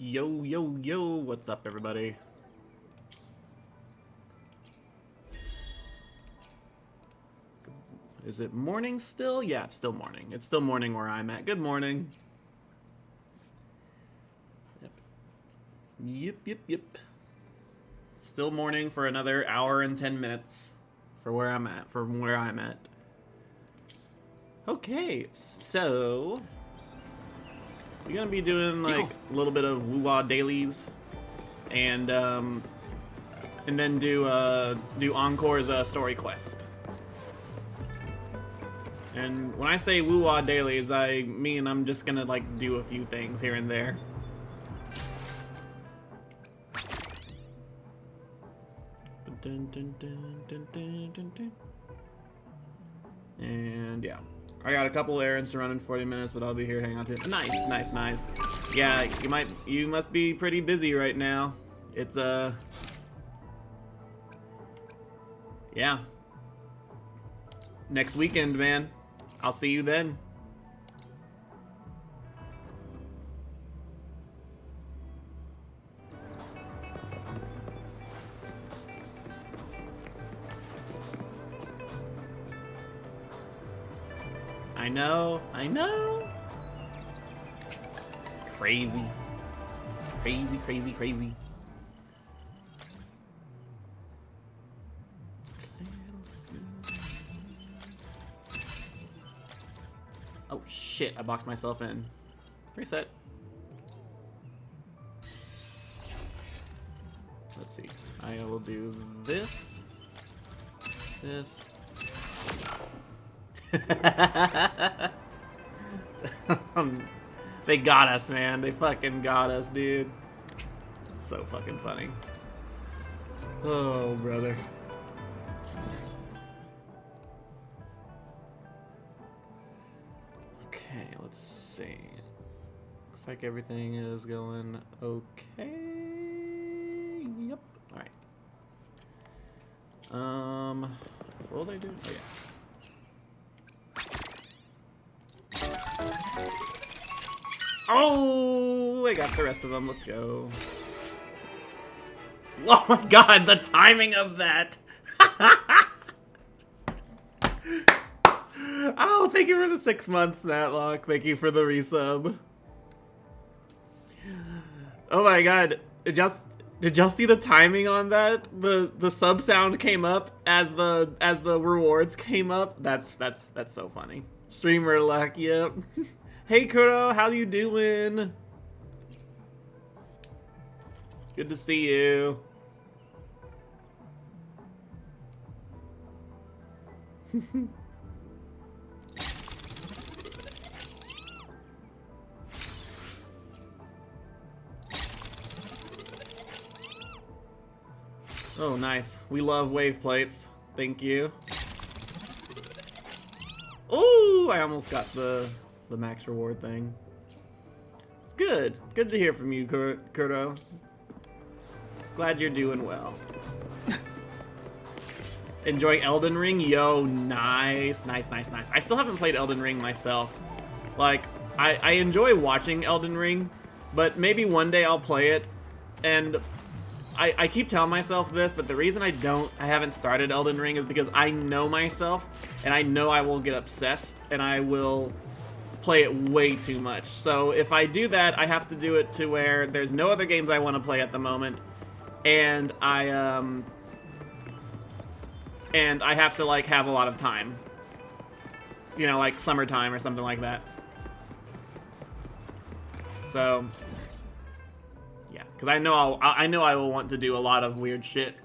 Yo, yo, yo, what's up, everybody? Is it morning still? Yeah, it's still morning. It's still morning where I'm at. Good morning. Yep. Still morning for another hour and 10 minutes for where I'm at, from where I'm at. Okay, so we're gonna be doing like a little bit of Wuwa dailies, and then do Encore's story quest. And when I say Wuwa dailies, I mean I'm just gonna like do a few things here and there. And yeah, I got a couple errands to run in 40 minutes, but I'll be here hanging out too. Nice. Yeah, you must be pretty busy right now. It's yeah. Next weekend, man. I'll see you then. I know. Crazy. Oh shit, I boxed myself in. Reset. Let's see. I will do this. They got us, man. They fucking got us, dude. It's so fucking funny. Oh, brother. Okay, let's see. Looks like everything is going okay. Yep. Alright. So what was I doing? Oh, yeah. Oh, I got the rest of them. Let's go. Oh my god, the timing of that. Oh, thank you for the 6 months, Natlock. Thank you for the resub. Oh my god. Did y'all see the timing on that? The sub sound came up as the rewards came up. That's so funny. Streamer luck, yep. Hey Kuro, how you doing? Good to see you. Oh, nice. We love wave plates. Thank you. Ooh, I almost got the max reward thing. It's good. Good to hear from you, Kurto. Glad you're doing well. Enjoying Elden Ring? Yo, nice. I still haven't played Elden Ring myself. Like, I enjoy watching Elden Ring, but maybe one day I'll play it. And I keep telling myself this, but the reason I haven't started Elden Ring is because I know myself, and I know I will get obsessed, and I will play it way too much. So if I do that, I have to do it to where there's no other games I want to play at the moment, and I have to like have a lot of time. You know, like summertime or something like that. So yeah, because I know I will want to do a lot of weird shit.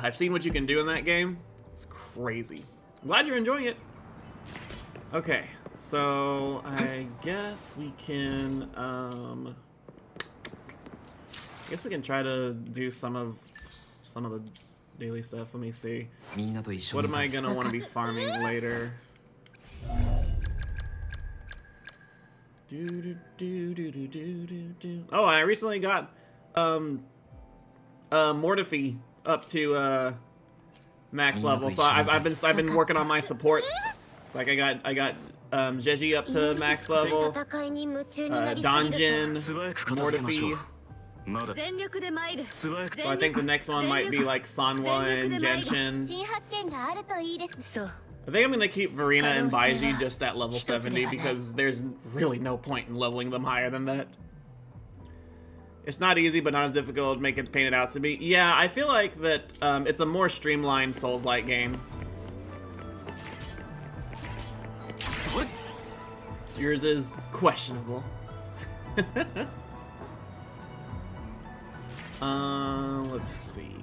I've seen what you can do in that game. It's crazy. Glad you're enjoying it. Okay, so I guess we can try to do some of the daily stuff. Let me see. What am I gonna want to be farming later? Oh, I recently got Mortify up to max level, so I've been working on my supports. Like I got Jeji up to max level, Donjin, Mortifi. So I think the next one might be like Sanwa and Genshin. I think I'm gonna keep Verena and Baiji just at level 70 because there's really no point in leveling them higher than that. It's not easy, but not as difficult as make it painted out to be. Yeah, I feel like that it's a more streamlined Souls-like game. Yours is questionable. Let's see.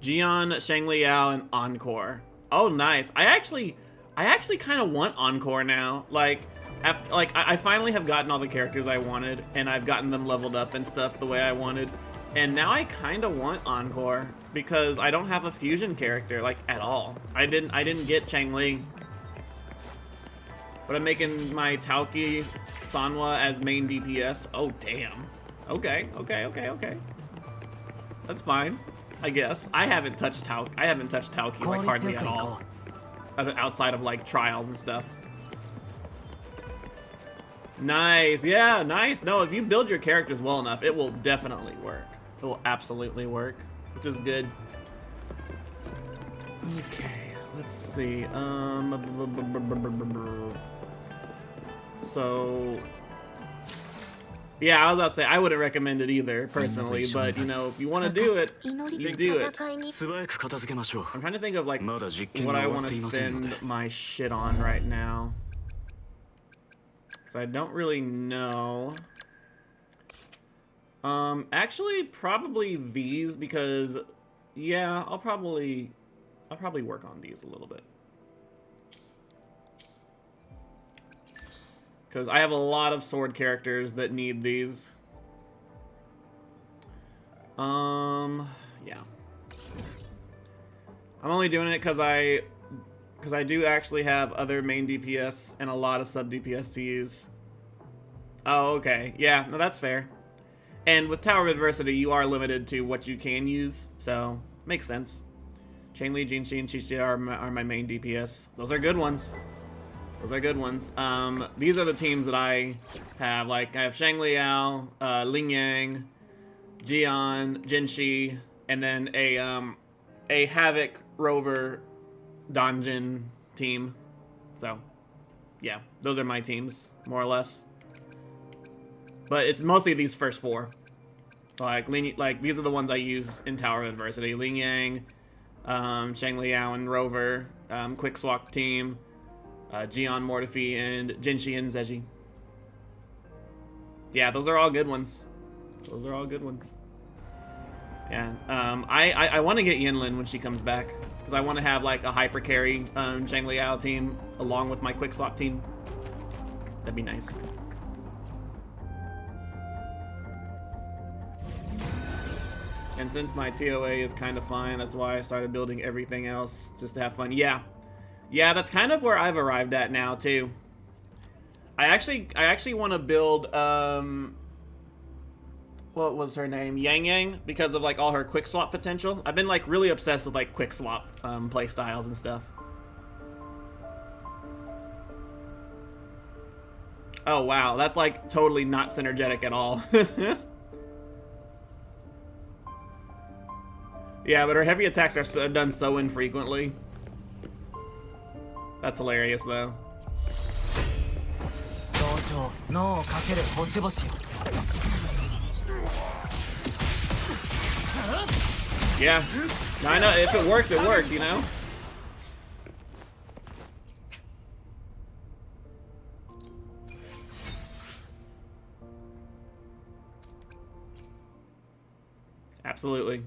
Jian, Shangliao, and Encore. Oh, nice. I actually kind of want Encore now. Like, I finally have gotten all the characters I wanted, and I've gotten them leveled up and stuff the way I wanted. And now I kind of want Encore because I don't have a fusion character like at all. I didn't get Changli, but I'm making my Tauki Sanwa as main DPS. Oh damn. Okay. That's fine, I guess. I haven't touched Tauki like hardly at all, outside of like trials and stuff. Nice, yeah, nice. No, if you build your characters well enough, it will definitely work. It will absolutely work, which is good. Okay, let's see. So, yeah, I was about to say I wouldn't recommend it either personally, but you know, if you want to do it, you do it. I'm trying to think of like what I want to spend my shit on right now. I don't really know. Actually, probably these because, yeah, I'll probably work on these a little bit. Because I have a lot of sword characters that need these. Yeah. I'm only doing it because I do actually have other main DPS and a lot of sub DPS to use. Oh, okay. Yeah, no, that's fair. And with Tower of Adversity, you are limited to what you can use, so makes sense. Changli, Jinxi, and Xixia are my main DPS. Those are good ones. Those are good ones. These are the teams that I have. Like, I have Shangliao, Lingyang, Jian, Jinxi, and then a Havoc Rover Donjin team. So, yeah, those are my teams, more or less. But it's mostly these first four. Like these are the ones I use in Tower of Adversity. Lingyang, Shangliao and Rover, Quick Swap team, Jian, Mortifi, and Jinxi and Zeji. Yeah, those are all good ones. Those are all good ones. Yeah, I want to get Yinlin when she comes back. Because I want to have like a hyper carry Shangliao team along with my quick swap team. That'd be nice. And since my TOA is kind of fine, that's why I started building everything else just to have fun. Yeah, that's kind of where I've arrived at now too. I actually want to build what was her name? Yang Yang, because of like all her quick swap potential. I've been like really obsessed with like quick swap play styles and stuff. Oh wow, that's like totally not synergetic at all. Yeah, but her heavy attacks are done so infrequently. That's hilarious though. Yeah, I know, if it works, you know? Absolutely.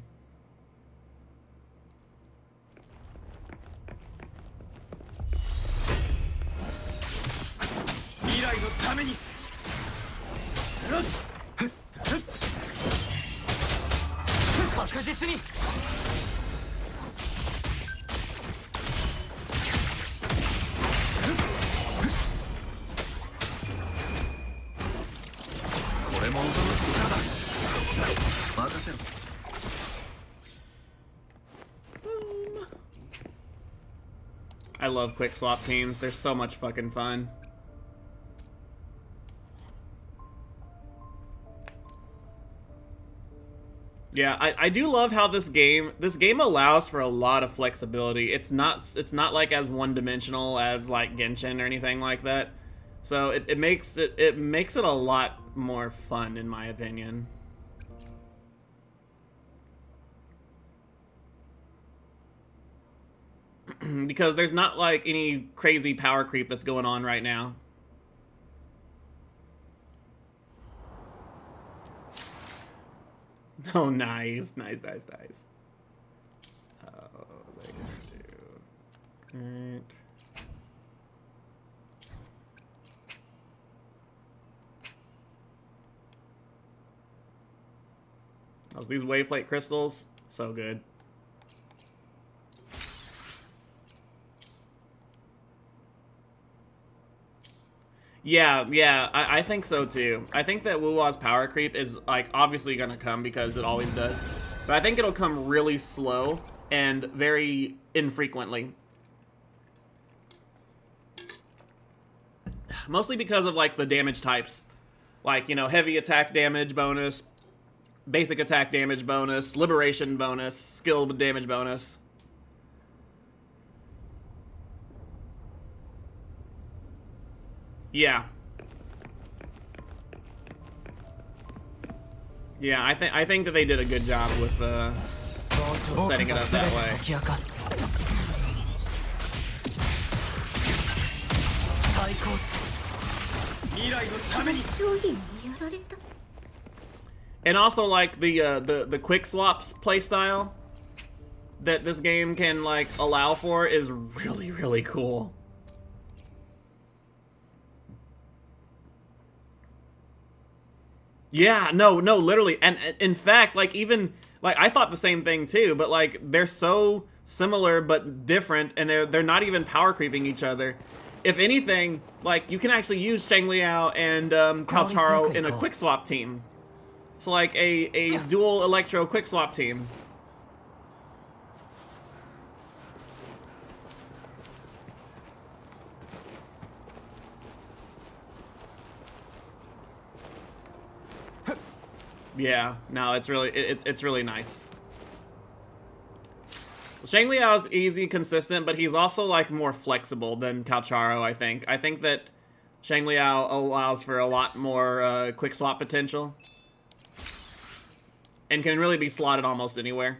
I love quick swap teams. They're so much fucking fun. Yeah, I do love how this game allows for a lot of flexibility. It's not like as one-dimensional as like Genshin or anything like that. So it makes it a lot more fun, in my opinion. Because there's not like any crazy power creep that's going on right now. Oh, nice. Nice. Oh, what was I gonna do? Right. Oh, these wave plate crystals, so good. Yeah, I think so too. I think that Wuwa's power creep is like obviously gonna come because it always does. But I think it'll come really slow and very infrequently. Mostly because of like the damage types. Like, you know, heavy attack damage bonus, basic attack damage bonus, liberation bonus, skill damage bonus. Yeah. Yeah, I think that they did a good job with setting it up that way. And also like the quick swaps playstyle that this game can like allow for is really cool. Yeah, no, literally. And in fact, like even like I thought the same thing too, but like they're so similar but different, and they're not even power creeping each other. If anything, like you can actually use Changliao and Calcharo in a quick swap team. So like a dual electro quick swap team. Yeah, no, it's really nice. Changliao's easy, consistent, but he's also like more flexible than Calcharo, I think. I think that Changliao allows for a lot more quick swap potential. And can really be slotted almost anywhere.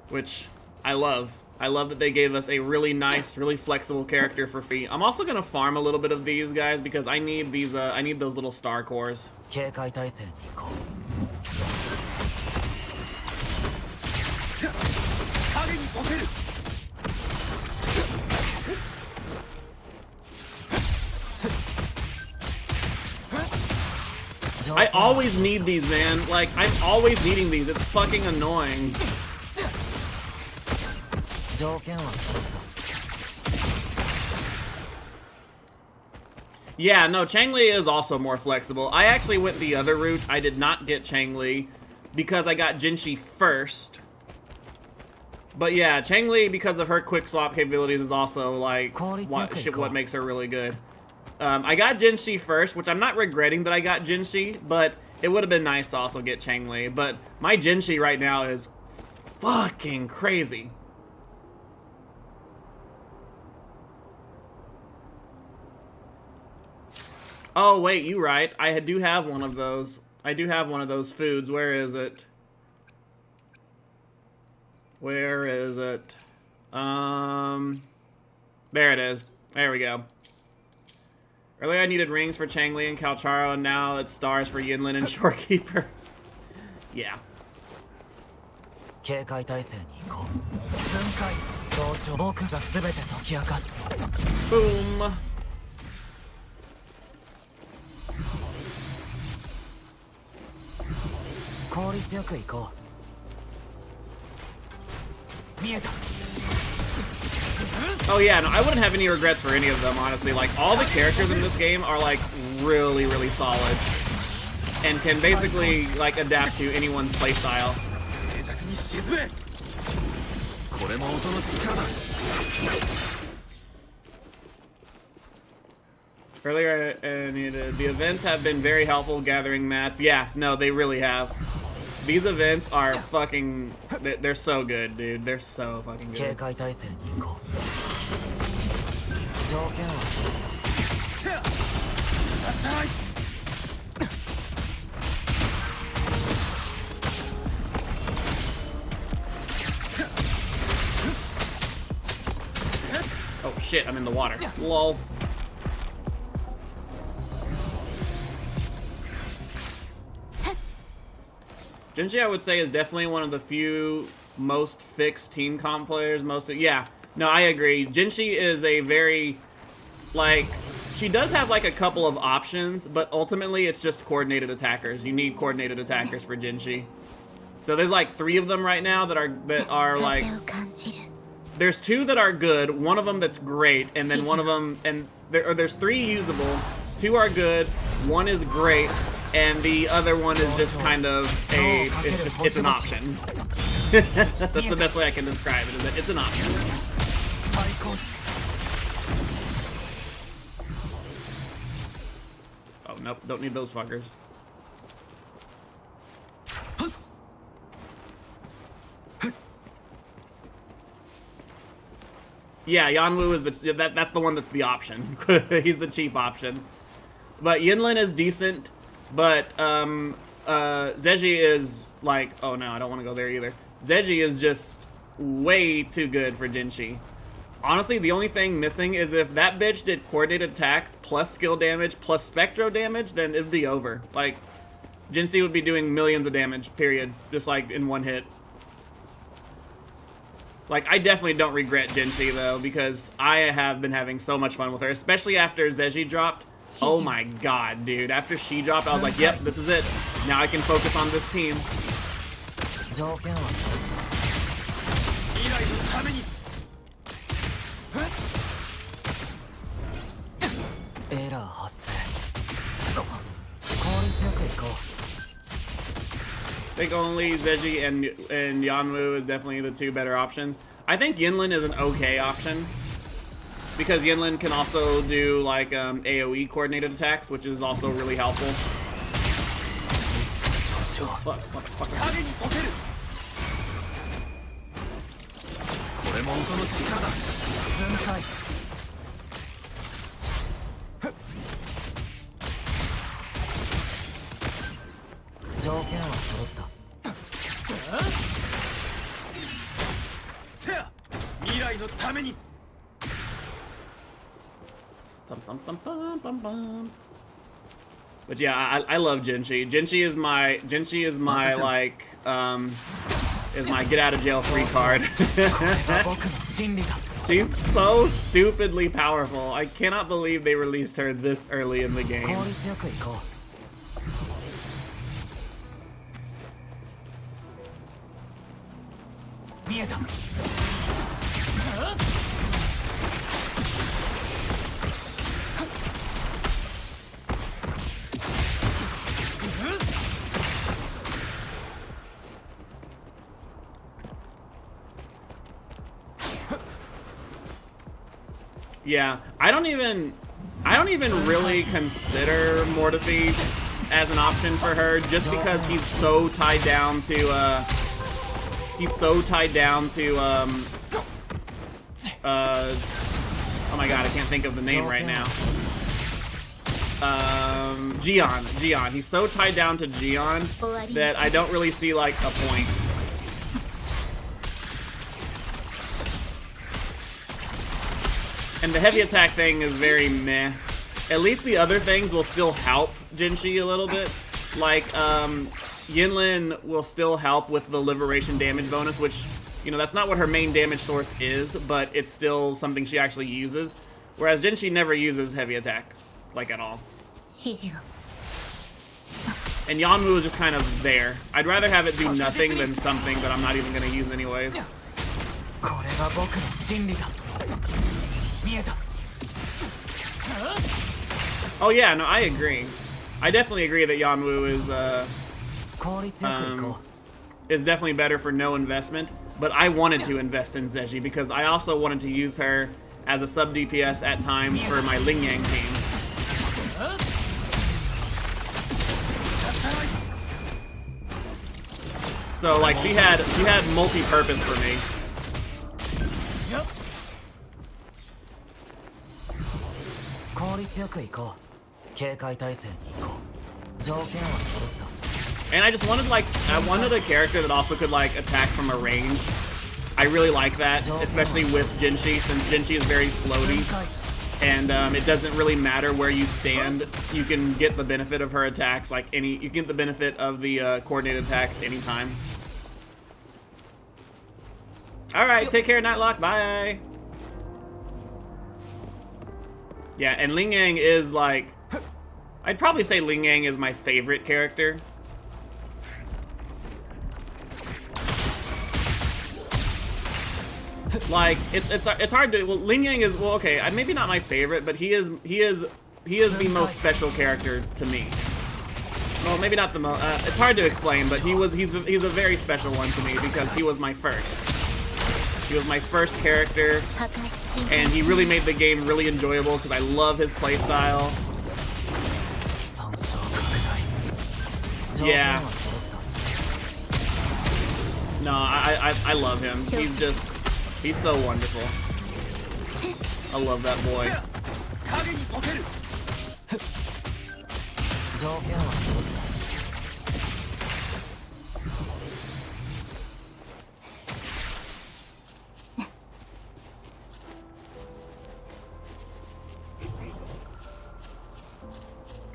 Which I love. I love that they gave us a really nice, really flexible character for free. I'm also gonna farm a little bit of these guys because I need these. I need those little star cores. I always need these, man. Like I'm always needing these. It's fucking annoying. Yeah, no, Changli is also more flexible. I actually went the other route. I did not get Changli because I got Jinshi first. But yeah, Changli, because of her quick swap capabilities, is also like what makes her really good. I got Jinshi first, which I'm not regretting that I got Jinshi, but it would have been nice to also get Changli. But my Jinshi right now is fucking crazy. Oh, wait, you right. I do have one of those. I do have one of those foods. Where is it? Where is it? There it is. There we go. Earlier I needed rings for Changli and Calcharo, and now it's stars for Yinlin and Shorekeeper. Yeah. Boom. Oh yeah, no, I wouldn't have any regrets for any of them, honestly. Like, all the characters in this game are, like, really solid. And can basically, like, adapt to anyone's playstyle. Earlier, the events have been very helpful gathering mats. Yeah, no, they really have. These events are fucking... They're so good, dude. They're so fucking good. Oh shit, I'm in the water. Lol. Jinshi, I would say, is definitely one of the few most fixed team comp players. Yeah, no, I agree. Jinshi is a very, like, she does have like a couple of options, but ultimately it's just coordinated attackers. You need coordinated attackers for Jinshi. So there's like 3 of them right now that are like, there's 2 that are good, one of them that's great, and then one of them, and there's 3 usable, 2 are good, 1 is great, and the other one is just kind of it's an option. That's the best way I can describe it, is that it's an option. Oh, nope, don't need those fuckers. Yeah, Yanwu is that's the one that's the option. He's the cheap option. But Yinlin is decent, but Zeji is like, oh no, I don't want to go there either. Zeji is just way too good for Jinshi. Honestly, the only thing missing is if that bitch did coordinated attacks plus skill damage plus spectro damage, then it'd be over. Like, Jinshi would be doing millions of damage, period. Just like in one hit. Like, I definitely don't regret Jinshi, though, because I have been having so much fun with her, especially after Zeji dropped. Oh my god, dude. After she dropped, I was like, yep, this is it. Now I can focus on this team. I think only Zeji and Yanwu is definitely the 2 better options. I think Yinlin is an okay option, because Yinlin can also do like AoE coordinated attacks, which is also really helpful. Fuck. But yeah, I love Jinshi. Jinshi is my like is my get out of jail free card. She's so stupidly powerful. I cannot believe they released her this early in the game. Yeah, I don't even really consider Mortefee as an option for her, just because he's so tied down to oh my god, I can't think of the name right now. Gion. He's so tied down to Gion that I don't really see like a point. And the heavy attack thing is very meh. At least the other things will still help Jinshi a little bit. Like, Yinlin will still help with the liberation damage bonus, which, you know, that's not what her main damage source is, but it's still something she actually uses. Whereas Jinshi never uses heavy attacks, like, at all. And Yanwu is just kind of there. I'd rather have it do nothing than something that I'm not even going to use anyways. Oh yeah, no, I agree. I definitely agree that Yanwu is is definitely better for no investment, but I wanted to invest in Zeji because I also wanted to use her as a sub DPS at times for my Ling Yang team. So like she had multi-purpose for me. 効率よく行こう。警戒態勢に行こう。条件は揃った。 And I just wanted I wanted a character that also could like attack from a range. I really like that, especially with Jinshi, since Jinshi is very floaty, and it doesn't really matter where you stand. You can get the benefit of her attacks you can get the benefit of the coordinated attacks anytime. All right, take care, Nightlock. Bye. Yeah, and Ling Yang is like, I'd probably say Ling Yang is my favorite character. Like it's hard to, well, Ling Yang is, well, okay, maybe not my favorite, but he is the most special character to me. Well, maybe not the most. It's hard to explain, but he's a very special one to me because he was my first. He was my first character, and he really made the game really enjoyable because I love his playstyle. Yeah. No, I love him. He's so wonderful. I love that boy.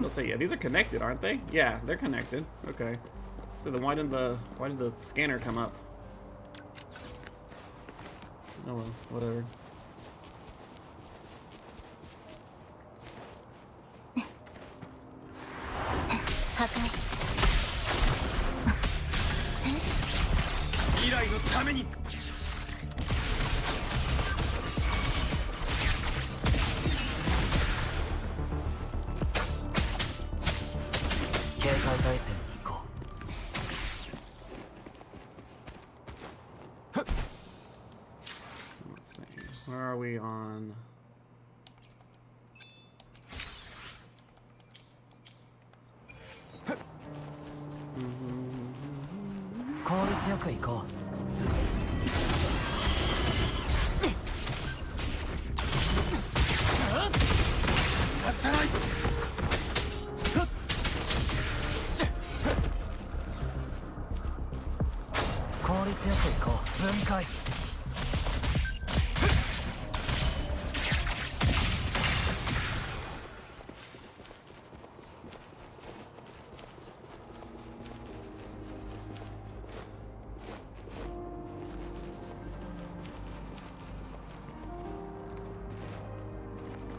Let's say, yeah, these are connected, aren't they? Yeah, they're connected. Okay. So then why did the scanner come up? Oh well, whatever. Let's see. Where are we on?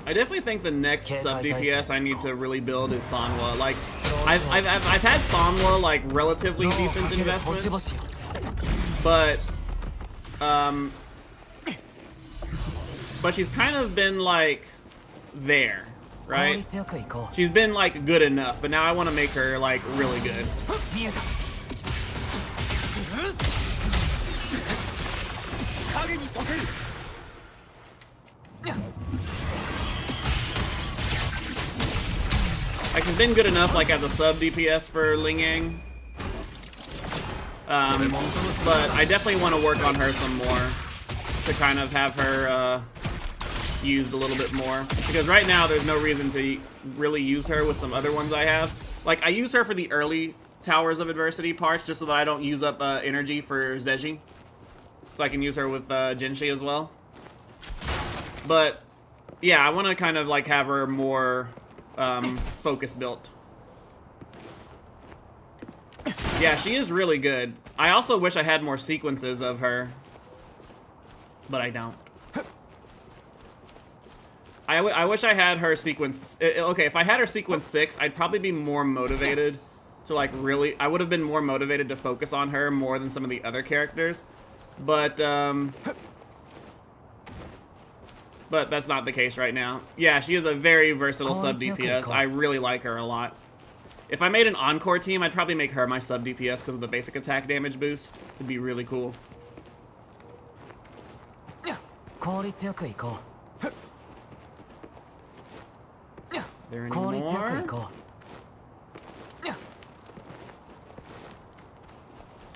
I definitely think the next sub DPS I need to really build is Sanwa. Like, I've had Sanwa like relatively decent investment, but she's kind of been like there, right? She's been like good enough, but now I want to make her like really good. Like, she's been good enough, like, as a sub DPS for Ling Yang. But I definitely want to work on her some more to kind of have her used a little bit more. Because right now, there's no reason to really use her with some other ones I have. Like, I use her for the early Towers of Adversity parts just so that I don't use up energy for Zeji. So I can use her with Jinshi as well. But, yeah, I want to kind of, like, have her more focus built. Yeah, she is really good. I also wish I had more sequences of her, but I don't. I wish I had her sequence. Okay, if I had her sequence 6, I'd probably be more motivated to like really. I would have been more motivated to focus on her more than some of the other characters, but that's not the case right now. Yeah, she is a very versatile sub DPS. I really like her a lot. If I made an Encore team, I'd probably make her my sub DPS because of the basic attack damage boost. It'd be really cool. 効率よく行こ There う any 効率よく more? 行こ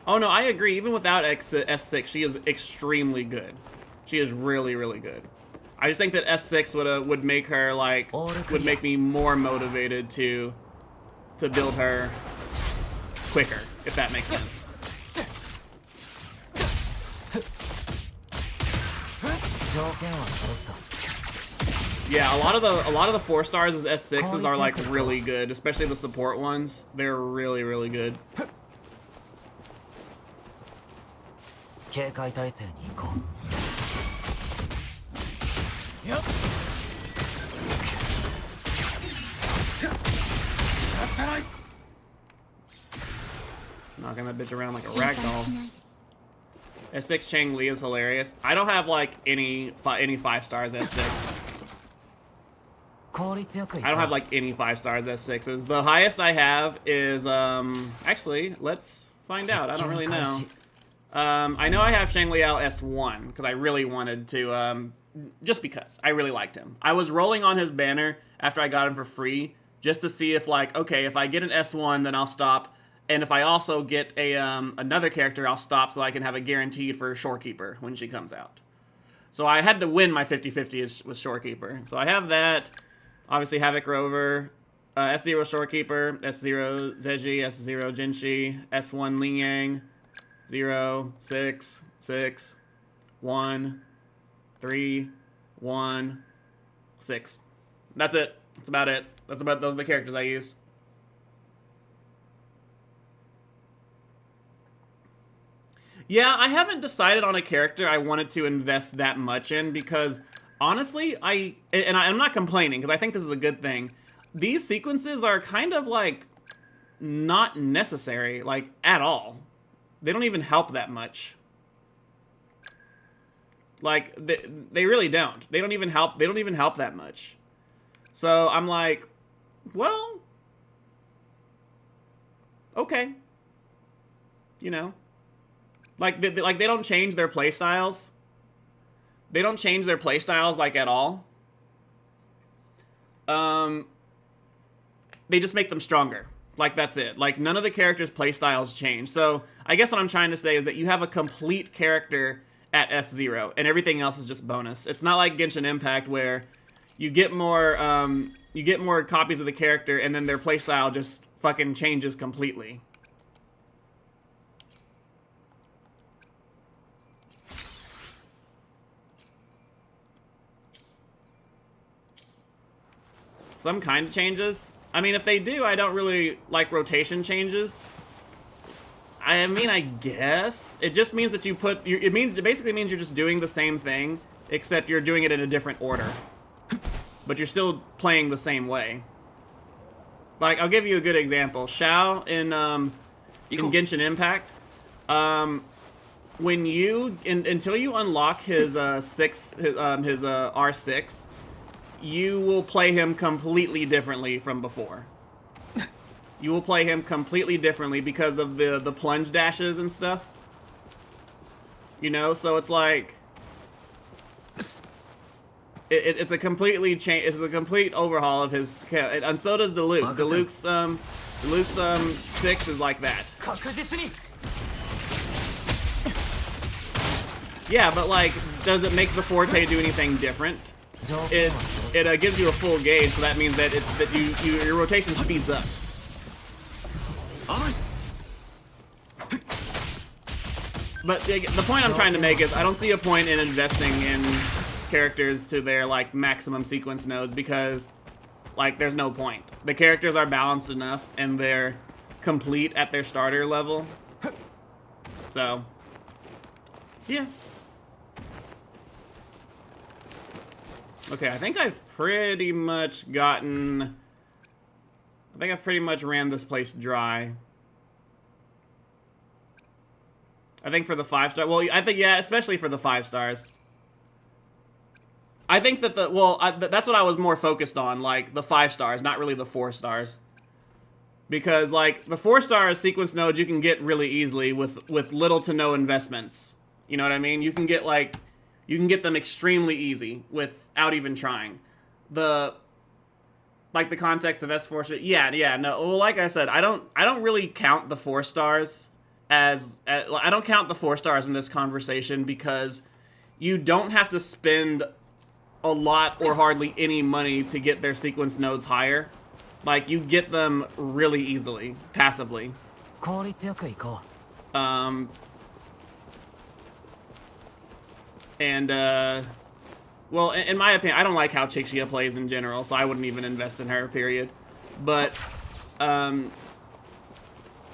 Oh no, I agree. Even without S6, she is extremely good. She is really, really good. I just think that S6 would make her like would make me more motivated to build her quicker, if that makes sense. う条件は揃った Yeah, a lot of the 4 stars as S6s are like really good, especially the support ones. They're really, really good. 警戒態勢に行こ Knocking that bitch around like a ragdoll. S6 Chang Li is hilarious. I don't have like any 5 stars S6. う効率よく行 I don't こ have like any 5 stars S6s. The highest I have is actually, let's find out. I don't really know. I know I have Shang Liao S1 because I really wanted to just because I really liked him. I was rolling on his banner after I got him for free just to see if like, okay, if I get an S1 then I'll stop, and if I also get a another character I'll stop so I can have a guaranteed for Shorekeeper when she comes out. So I had to win my 50-50 with Shorekeeper. So I have that. Obviously Havoc Rover, S0 Shorekeeper, S0 Zeji, S0 Jinshi, S1 Ling Yang, 0, 6, 6, 1, 3, 1, 6. That's it. That's about it. Those are the characters I used. Yeah, I haven't decided on a character I wanted to invest that much in because honestly, I'm not complaining because I think this is a good thing. These sequences are kind of like not necessary, like at all. They don't even help that much. Like they really don't. They don't even help that much. So I'm like, well, okay. You know, like they don't change their playstyles. They don't change their playstyles like at all. They just make them stronger. Like that's it. Like none of the characters' playstyles change. So I guess what I'm trying to say is that you have a complete character at S0 and everything else is just bonus. It's not like Genshin Impact where you get more copies of the character and then their playstyle just fucking changes completely. Some kind of changes. I mean, if they do, I don't really like rotation changes. I mean, I guess it just means that it basically means you're just doing the same thing, except you're doing it in a different order. But you're still playing the same way. Like, I'll give you a good example. Xiao in Genshin Impact, when until you unlock his R6, you will play him completely differently from before. You will play him completely differently because of the plunge dashes and stuff. You know, so it's like it's a completely change. It's a complete overhaul of his, and so does Diluc. Diluc's 6 is like that. Yeah, but like, does it make the Forte do anything different? It gives you a full gauge, so that means that your rotation speeds up. But the point I'm trying to make is I don't see a point in investing in characters to their like maximum sequence nodes because like there's no point. The characters are balanced enough and they're complete at their starter level. So yeah. Okay, I think I've pretty much ran this place dry. I think for the 5-star, well, I think, yeah, especially for the 5 stars. I think that that's what I was more focused on, like the 5 stars, not really the 4 stars. Because like the 4-star sequence nodes you can get really easily with little to no investments. You know what I mean? You can get them extremely easy without even trying. The context of S4 yeah, no. Well, like I said, I don't really count the 4 stars as I don't count the 4 stars in this conversation because you don't have to spend a lot or hardly any money to get their sequence nodes higher. Like, you get them really easily, passively. Well, in my opinion, I don't like how Chixia plays in general, so I wouldn't even invest in her, period. But I'm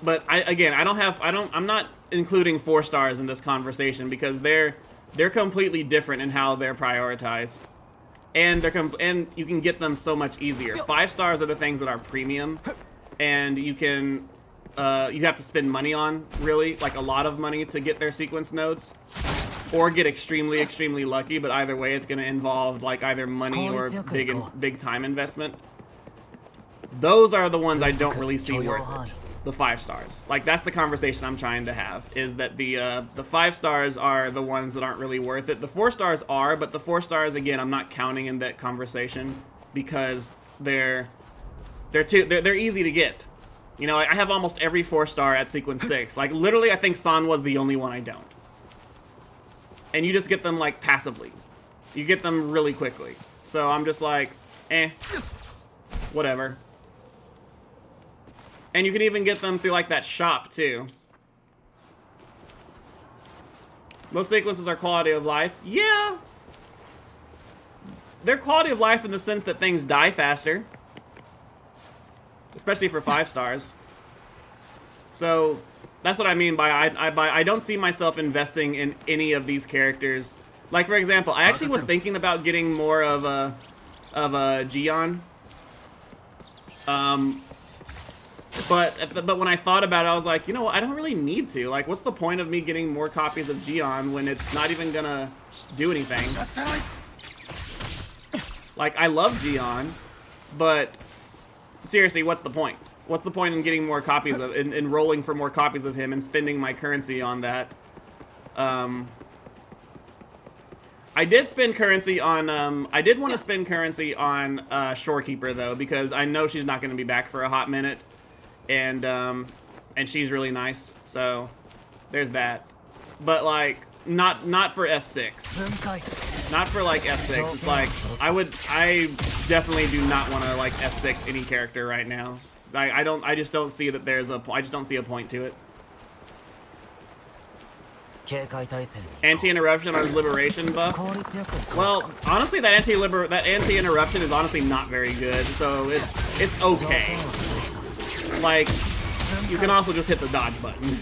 not including 4 stars in this conversation because they're completely different in how they're prioritized. And you can get them so much easier. 5 stars are the things that are premium, and you have to spend money on, really, like a lot of money to get their sequence nodes, or get extremely, extremely lucky. But either way, it's going to involve like either money or big time investment. Those are the ones I don't really see worth it. The 5 stars. Like, that's the conversation I'm trying to have, is that the 5 stars are the ones that aren't really worth it. The 4 stars are, but the 4 stars, again, I'm not counting in that conversation because they're easy to get. You know, like, I have almost every 4 star at sequence 6. Like, literally, I think San was the only one I don't. And you just get them, like, passively. You get them really quickly. So I'm just like, whatever. And you can even get them through, like, that shop, too. Most sequences are quality of life. Yeah! They're quality of life in the sense that things die faster. Especially for 5 stars. So, that's what I mean by I don't see myself investing in any of these characters. Like, for example, I actually was thinking about getting more of a Gion. But when I thought about it, I was like, you know what, I don't really need to. Like, what's the point of me getting more copies of Gion when it's not even gonna do anything? Like, I love Gion, but seriously, what's the point? What's the point in getting more copies of, in rolling for more copies of him and spending my currency on that? I did spend currency on, I did want to spend currency on Shorekeeper, though, because I know she's not going to be back for a hot minute. And she's really nice, so there's that. But like, not for S6. Not for like S6. It's like I definitely do not want to like S6 any character right now. I just don't see that I just don't see a point to it. Anti-interruption on his liberation buff. Well, honestly, that anti-interruption is honestly not very good, so it's okay. Like, you can also just hit the dodge button.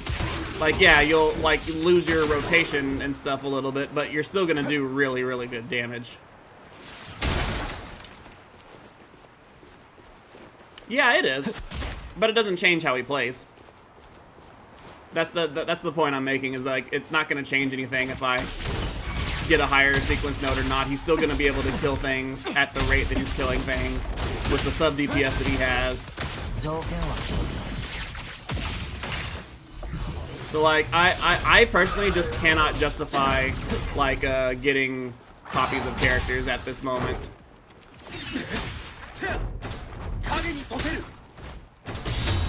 Like, yeah, you'll, like, lose your rotation and stuff a little bit, but you're still gonna do really, really good damage. Yeah, it is. But it doesn't change how he plays. That's the point I'm making, is, like, it's not gonna change anything if I get a higher sequence node or not. He's still gonna be able to kill things at the rate that he's killing things with the sub DPS that he has. So like, I personally just cannot justify like getting copies of characters at this moment.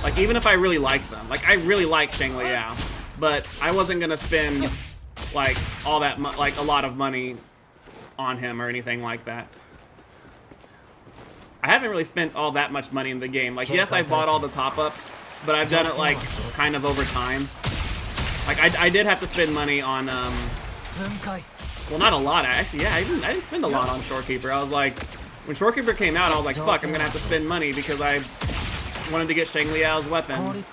Like, even if I really like them, like I really like Shang Liao, but I wasn't gonna spend like all that like a lot of money on him or anything like that. I haven't really spent all that much money in the game. Like, yes, I bought all the top-ups, but I've done it, like, kind of over time. Like, I did have to spend money on, well, not a lot, actually. Yeah, I didn't spend a lot on Shorekeeper. I was like, when Shorekeeper came out, I was like, fuck, I'm gonna have to spend money because I wanted to get Shang Liao's weapon.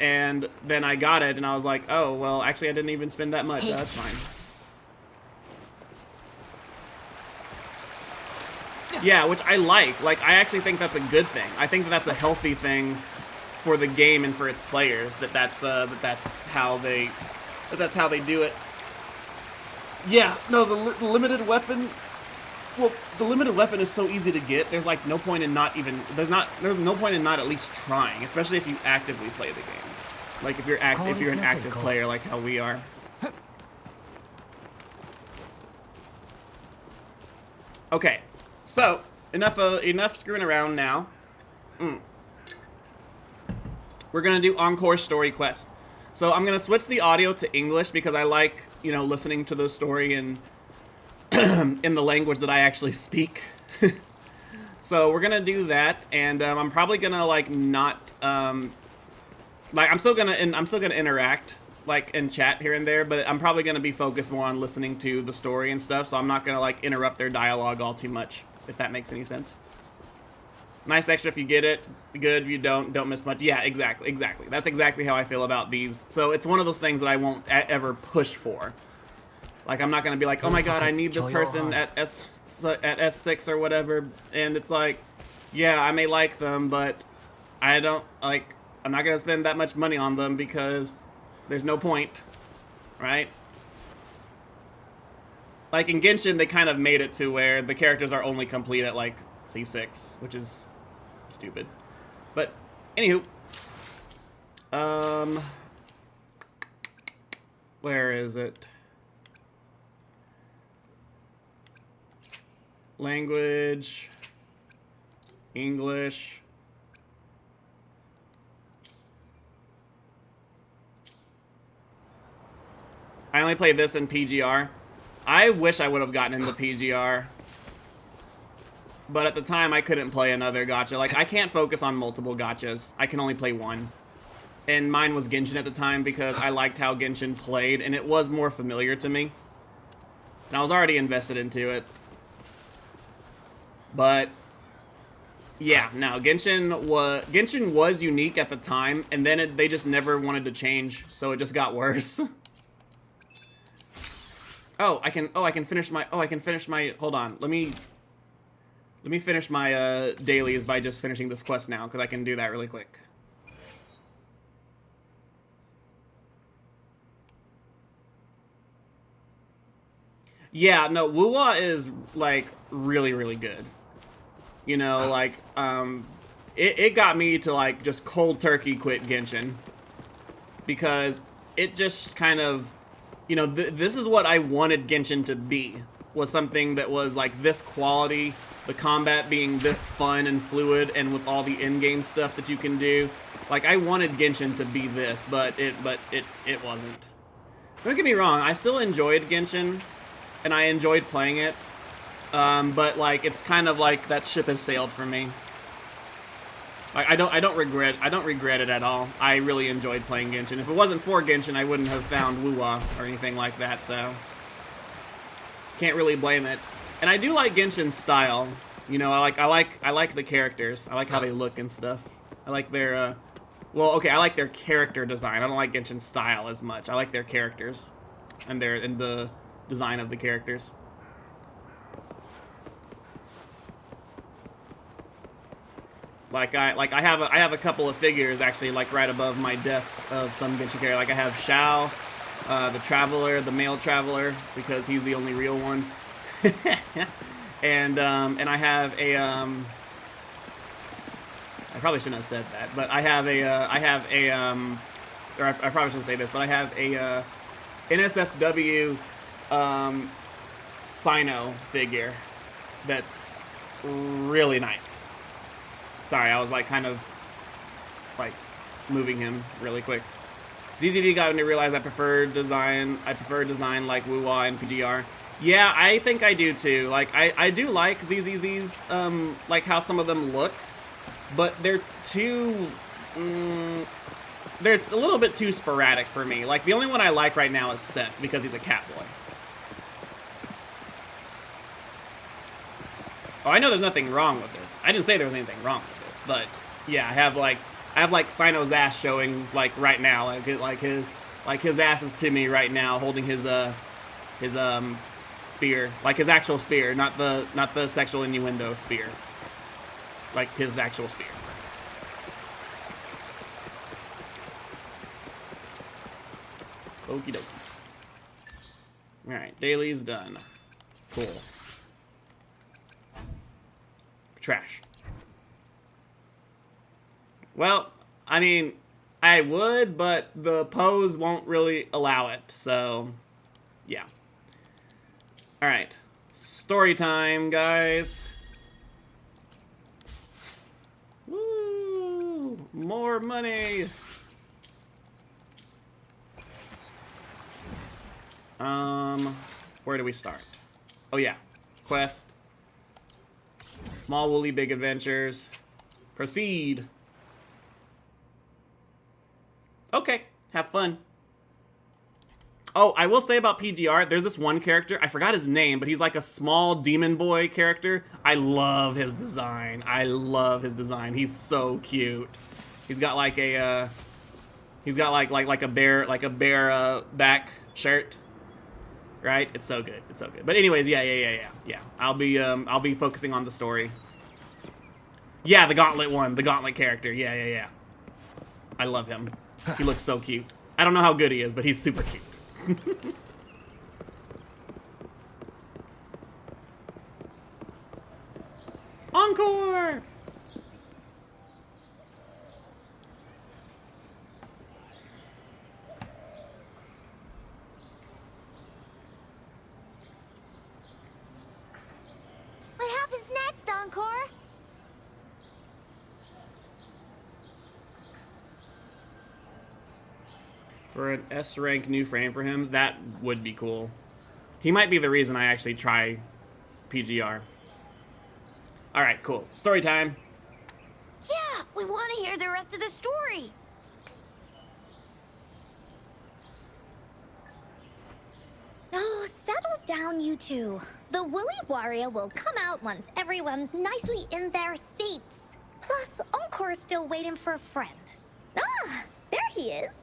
And then I got it, and I was like, oh, well, actually, I didn't even spend that much. That's fine. Yeah, which I like. Like, I actually think that's a good thing. I think that that's a healthy thing for the game and for its players. That's how they do it. Yeah, no, the limited weapon Well, the limited weapon is so easy to get. There's like no point in not even. There's no point in not at least trying, especially if you actively play the game. Like if you're an active player like how we are. Okay, so enough screwing around now. We're gonna do Encore story quest. So I'm gonna switch the audio to English because I like, you know, listening to the story in in the language that I actually speak. So we're gonna do that, and I'm probably gonna like not like I'm still gonna interact like in chat here and there, but I'm probably gonna be focused more on listening to the story and stuff. So I'm not gonna like interrupt their dialogue all too much, if that makes any sense. Nice extra if you get it. Good if you don't miss much. Yeah, exactly. That's exactly how I feel about these. So it's one of those things that I won't ever push for. Like, I'm not going to be like, oh my god, I need this person at S6 or whatever. And it's like, yeah, I may like them, but I don't, like, I'm not going to spend that much money on them because there's no point, right? Like, in Genshin, they kind of made it to where the characters are only complete at, like, C6, which is stupid. But, anywho. Where is it? Language. English. I only play this in PGR. I wish I would have gotten into PGR. But at the time, I couldn't play another gacha. Like, I can't focus on multiple gachas. I can only play one. And mine was Genshin at the time because I liked how Genshin played, and it was more familiar to me. And I was already invested into it. But, yeah, no, Genshin was unique at the time, and then they just never wanted to change, so it just got worse. I can finish my, hold on, let me finish my, dailies by just finishing this quest now, because I can do that really quick. Yeah, no, Wuwa is, like, really, really good. You know, like, it got me to, like, just cold turkey quit Genshin. Because it just kind of, you know, this is what I wanted Genshin to be. Was something that was, like, this quality, the combat being this fun and fluid, and with all the in-game stuff that you can do. Like, I wanted Genshin to be this, but it wasn't. Don't get me wrong, I still enjoyed Genshin, and I enjoyed playing it. But like it's kind of like that ship has sailed for me. Like I don't regret it at all. I really enjoyed playing Genshin. If it wasn't for Genshin, I wouldn't have found Wuwa or anything like that, so can't really blame it. And I do like Genshin's style. You know, I like the characters. I like how they look and stuff. I like their well, okay, I like their character design. I don't like Genshin's style as much. I like their characters and the design of the characters. Like I have a couple of figures actually like right above my desk of some Genshin character. Like I have Shao, the Traveler, the male Traveler, because he's the only real one. and I have a I probably shouldn't have said that, but I probably shouldn't say this, but I have a NSFW Sino figure that's really nice. Sorry, I was like kind of like moving him really quick. ZZD got me to realize I prefer design like Wuwa and PGR. Yeah, I think I do too. Like I do like ZZZ's like how some of them look, but they're too they're a little bit too sporadic for me. Like the only one I like right now is Seth because he's a cat boy. Oh, I know there's nothing wrong with it. I didn't say there was anything wrong with it. But yeah, I have like Sino's ass showing like right now, like his ass is to me right now, holding his spear, like his actual spear, not the sexual innuendo spear, like his actual spear. Okie dokie. All right, daily's done. Cool. Trash. Well, I mean, I would, but the pose won't really allow it, so yeah. Alright. Story time, guys. Woo! More money! Where do we start? Oh yeah. Quest. Small Woolly Big Adventures. Proceed. Okay, have fun. Oh, I will say about PGR, there's this one character, I forgot his name, but he's like a small demon boy character. I love his design. I love his design. He's so cute. He's got like a like a bear back shirt. Right? It's so good. It's so good. But anyways, yeah. I'll be focusing on the story. Yeah, the Gauntlet one, the Gauntlet character. Yeah. I love him. He looks so cute. I don't know how good he is, but he's super cute. Encore! What happens next, Encore? For an S rank new frame for him, that would be cool. He might be the reason I actually try PGR. Alright, cool. Story time. Yeah, we want to hear the rest of the story. Oh, settle down, you two. The Woolly Warrior will come out once everyone's nicely in their seats. Plus, Encore's still waiting for a friend. Ah, there he is.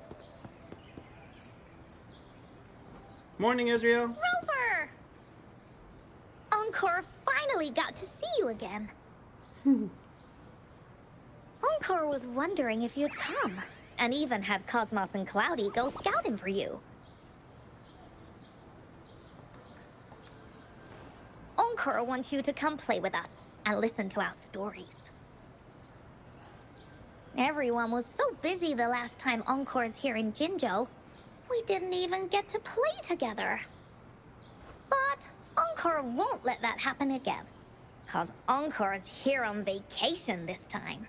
Morning, Israel. Rover! Encore finally got to see you again. Encore was wondering if you'd come, and even had Cosmos and Cloudy go scouting for you. Encore wants you to come play with us and listen to our stories. Everyone was so busy the last time Encore's here in Jinzhou, we didn't even get to play together. But Encore won't let that happen again, cause Encore's here on vacation this time.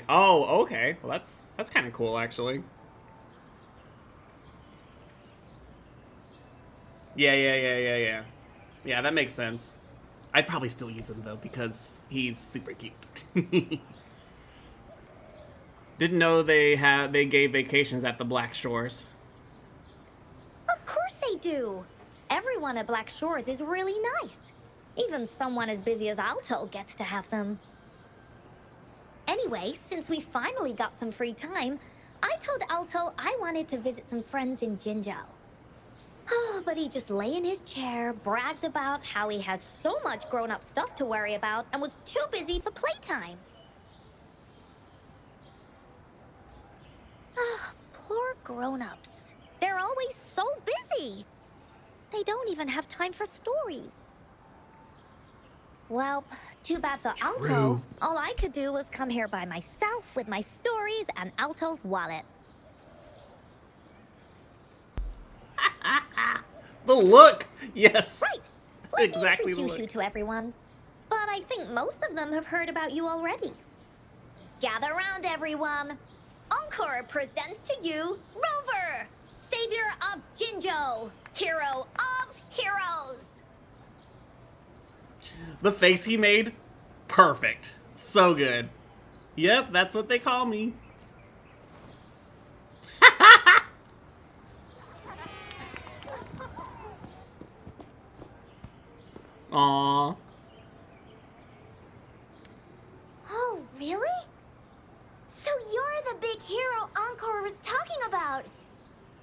Oh, okay. Well, that's kind of cool, actually. Yeah. Yeah, that makes sense. I'd probably still use him though because he's super cute. Didn't know they gave vacations at the Black Shores. Of course they do. Everyone at Black Shores is really nice. Even someone as busy as Alto gets to have them. Anyway, since we finally got some free time, I told Alto I wanted to visit some friends in Jinzhou. Oh, but he just lay in his chair, bragged about how he has so much grown-up stuff to worry about, and was too busy for playtime. Ah, poor grown-ups. They're always so busy. They don't even have time for stories. Well, too bad for Alto. All I could do was come here by myself with my stories and Alto's wallet. The look! Yes! Right. Let Exactly me the introduce look. you to everyone. But I think most of them have heard about you already. Gather round, everyone. Encore presents to you Rover, savior of Jinzhou, hero of heroes. The face he made, perfect. So good. Yep, that's what they call me. Aww. Oh, really? So you're the big hero Encore was talking about.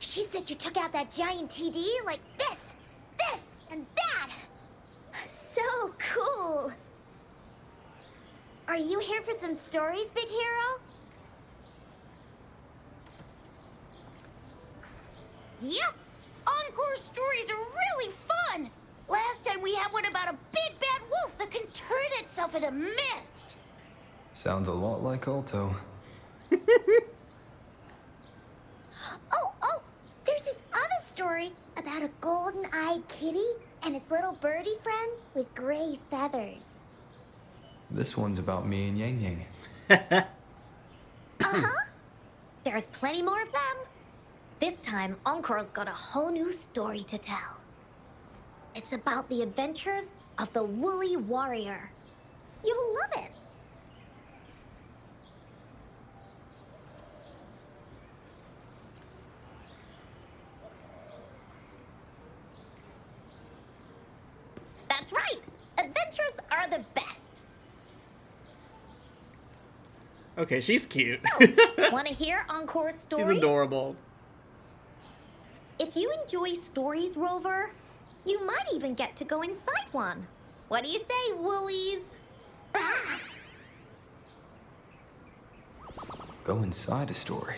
She said you took out that giant TD like this, and that. So cool. Are you here for some stories, big hero? Yep. Encore stories are really fun. Last time we had one about a big myself in a mist. Sounds a lot like Alto. Oh, there's this other story about a golden-eyed kitty and his little birdie friend with gray feathers. This one's about me and Yang Yang. Uh-huh. There's plenty more of them. This time, Encore's got a whole new story to tell. It's about the adventures of the Woolly Warrior. You'll love it. That's right. Adventures are the best. Okay, she's cute. So, want to hear Encore's story? She's adorable. If you enjoy stories, Rover, you might even get to go inside one. What do you say, Woolies? Ah! Go inside a story.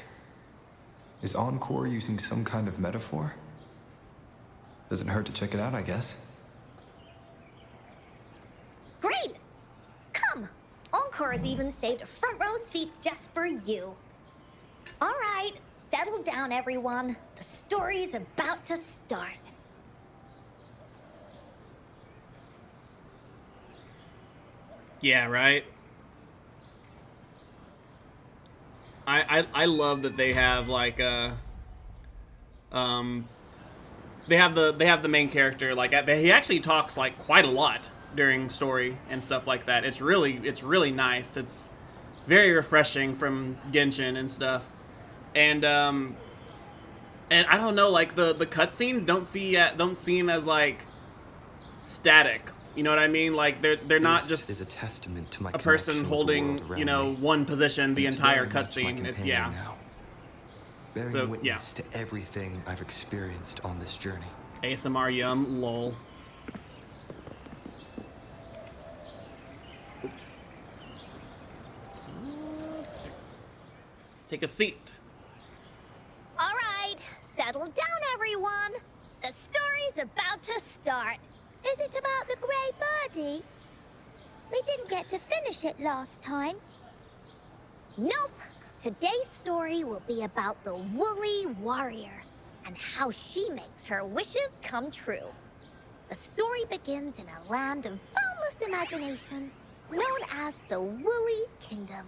Is Encore using some kind of metaphor? Doesn't hurt to check it out, I guess. Great! Come! Encore has even saved a front row seat just for you. All right, settle down, everyone. The story's about to start. Yeah, right. I love that they have like they have the main character like he actually talks like quite a lot during story and stuff like that. It's really nice. It's very refreshing from Genshin and stuff. And I don't know, like the cutscenes don't seem as like static. You know what I mean? Like they're not just is a testament to my a person connection with the holding, world you around know, me. one position the It's entire very much my cutscene. companion Yeah. now, bearing So, witness to everything I've experienced on this journey. ASMR yum, lol. Take a seat. All right, settle down, everyone. The story's about to start. Is it about the grey birdie? We didn't get to finish it last time. Nope. Today's story will be about the Woolly Warrior and how she makes her wishes come true. The story begins in a land of boundless imagination, known as the Woolly Kingdom.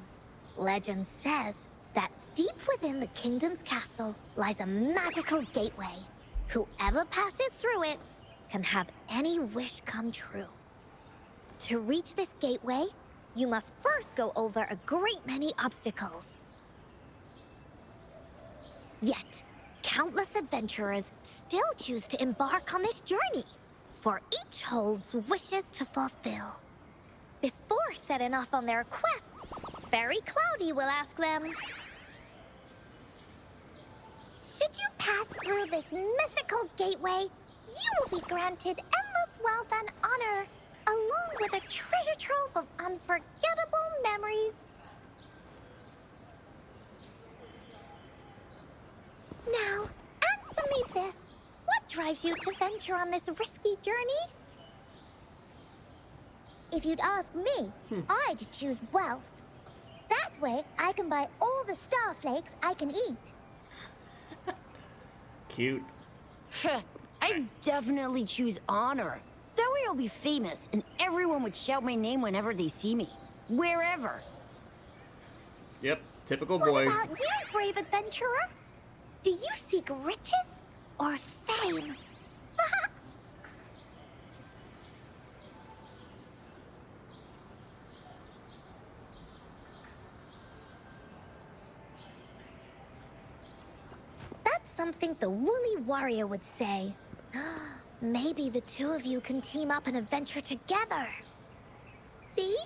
Legend says that deep within the kingdom's castle lies a magical gateway. Whoever passes through it can have any wish come true. To reach this gateway, you must first go over a great many obstacles. Yet, countless adventurers still choose to embark on this journey, for each holds wishes to fulfill. Before setting off on their quests, Fairy Cloudy will ask them, should you pass through this mythical gateway, you will be granted endless wealth and honor, along with a treasure trove of unforgettable memories. Now, answer me this. What drives you to venture on this risky journey? If you'd ask me, I'd choose wealth. That way, I can buy all the starflakes I can eat. Cute. I'd definitely choose honor. That way I'll be famous, and everyone would shout my name whenever they see me. Wherever. Yep, typical What boy. about you, brave adventurer? Do you seek riches or fame? That's something the Woolly Warrior would say. Maybe the two of you can team up and adventure together. See?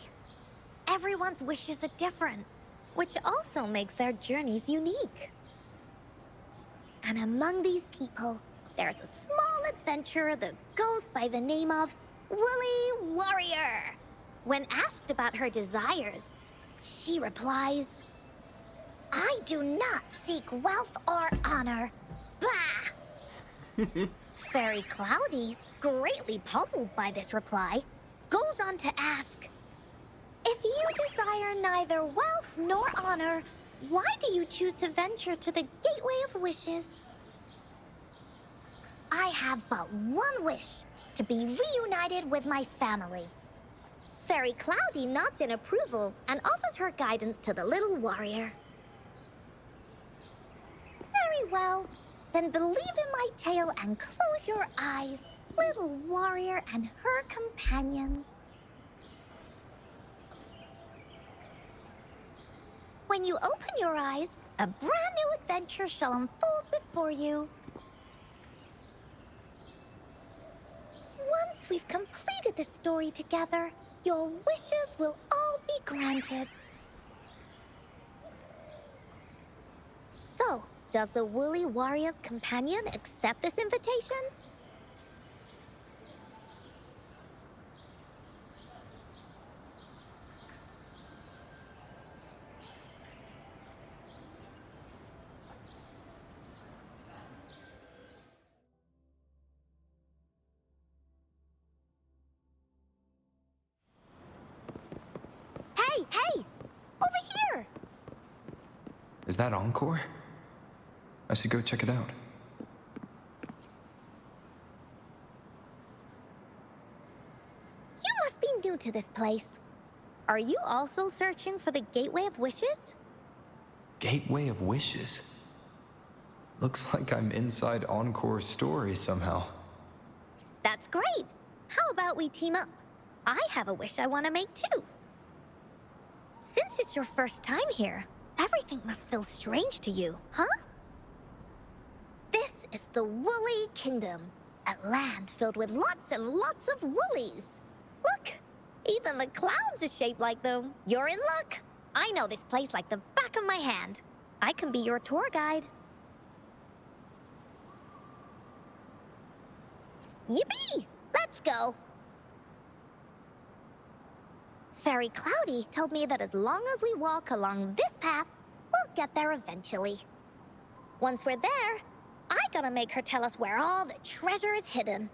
Everyone's wishes are different, which also makes their journeys unique. And among these people, there's a small adventurer that goes by the name of Woolly Warrior. When asked about her desires, she replies, I do not seek wealth or honor. Bah! Fairy Cloudy, greatly puzzled by this reply, goes on to ask, If you desire neither wealth nor honor, why do you choose to venture to the Gateway of Wishes? I have but one wish, to be reunited with my family. Fairy Cloudy nods in approval and offers her guidance to the little warrior. Very well. Then believe in my tale and close your eyes, little warrior and her companions. When you open your eyes, a brand new adventure shall unfold before you. Once we've completed this story together, your wishes will all be granted. So, does the Woolly Warrior's companion accept this invitation? Hey! Over here! Is that Encore? I should go check it out. You must be new to this place. Are you also searching for the Gateway of Wishes? Gateway of Wishes? Looks like I'm inside Encore's story somehow. That's great! How about we team up? I have a wish I want to make too. Since it's your first time here, everything must feel strange to you, huh? This is the Woolly Kingdom, a land filled with lots and lots of woolies. Look, even the clouds are shaped like them. You're in luck. I know this place like the back of my hand. I can be your tour guide. Yippee! Let's go! Fairy Cloudy told me that as long as we walk along this path, we'll get there eventually. Once we're there, I gotta make her tell us where all the treasure is hidden.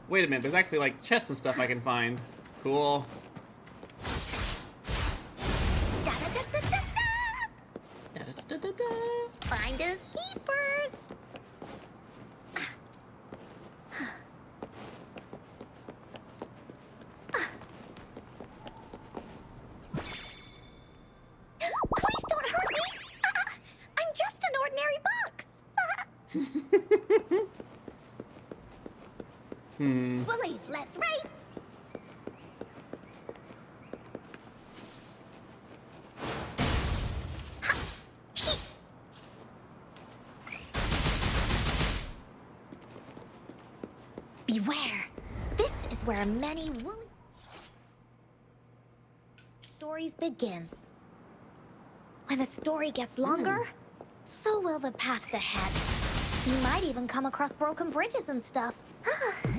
Wait a minute, there's actually like chests and stuff I can find. Cool. Finders keepers. Please don't hurt me. I'm just an ordinary box. Woolies, let's race. Beware. This is where many woolly stories begin. When the story gets longer, so will the paths ahead. You might even come across broken bridges and stuff.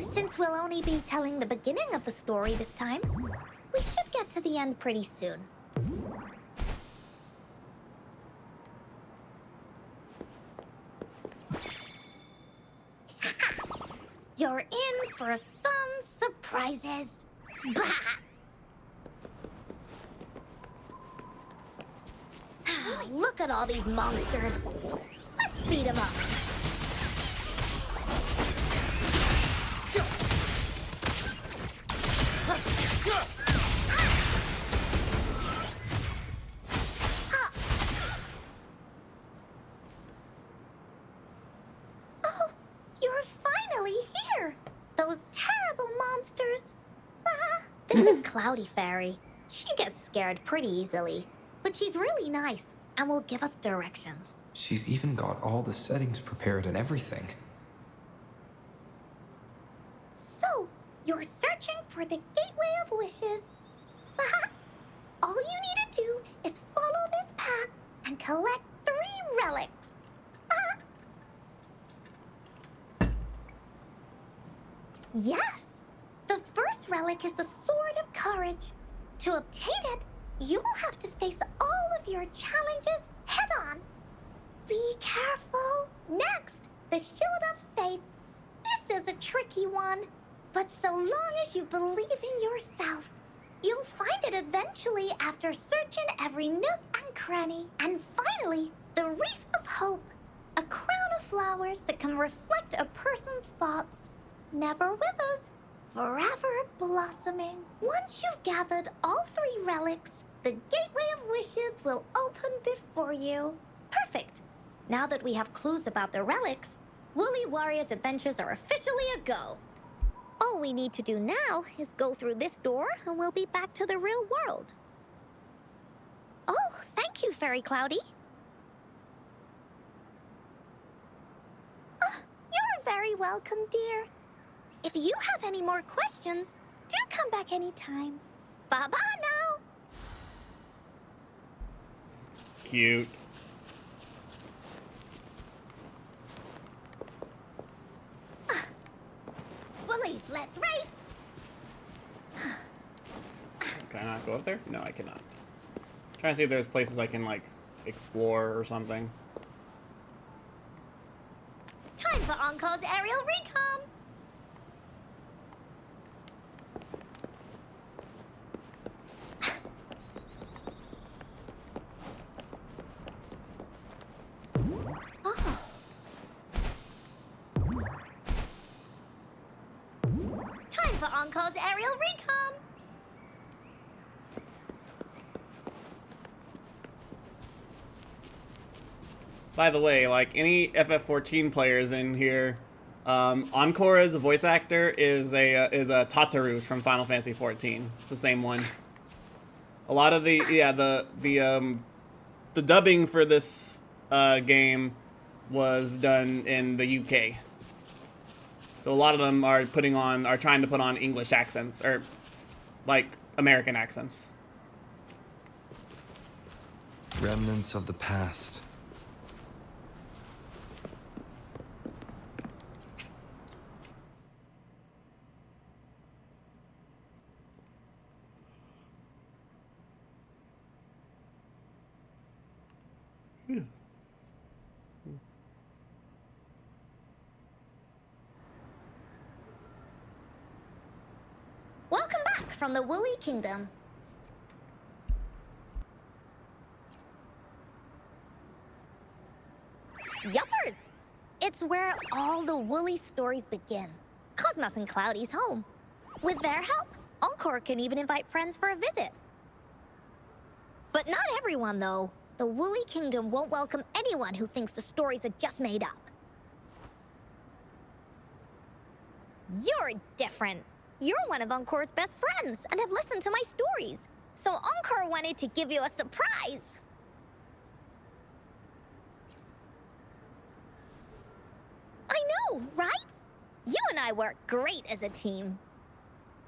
Since we'll only be telling the beginning of the story this time, we should get to the end pretty soon. You're in for some surprises. Bah! Look at all these monsters. Let's beat them up. Oh, you're finally here. Those terrible monsters. This is Cloudy Fairy. She gets scared pretty easily, but she's really nice and will give us directions. She's even got all the settings prepared and everything. So, you're searching for the Gateway of Wishes. All you need to do is follow this path and collect 3 relics. Yes! The first relic is the Sword of Courage. To obtain it, You will have to face all of your challenges head on. Be careful. Next, the Shield of Faith. This is a tricky one, but so long as you believe in yourself, you'll find it eventually after searching every nook and cranny. And finally, the Wreath of Hope, a crown of flowers that can reflect a person's thoughts. Never withers, forever blossoming. Once you've gathered all 3 relics, the Gateway of Wishes will open before you. Perfect. Now that we have clues about the relics, Woolly Warrior's adventures are officially a go. All we need to do now is go through this door and we'll be back to the real world. Oh, thank you, Fairy Cloudy. You're very welcome, dear. If you have any more questions, do come back anytime. Bye-bye now. Cute. Woolies, let's race. Can I not go up there? No, I cannot. Trying to see if there's places I can, like, explore or something. Time for Encore's aerial recon. Oh. Time for Encore's aerial recon. By the way, like, any FF14 players in here, Encore as a voice actor is a Tataru from Final Fantasy 14. It's the same one. A lot of the dubbing for this game was done in the UK. So a lot of them are trying to put on English accents or like American accents. Remnants of the past. Welcome back from the Woolly Kingdom. Yuppers! It's where all the Woolly stories begin. Cosmos and Cloudy's home. With their help, Encore can even invite friends for a visit. But not everyone, though. The Woolly Kingdom won't welcome anyone who thinks the stories are just made up. You're different. You're one of Encore's best friends and have listened to my stories. So Encore wanted to give you a surprise. I know, right? You and I work great as a team.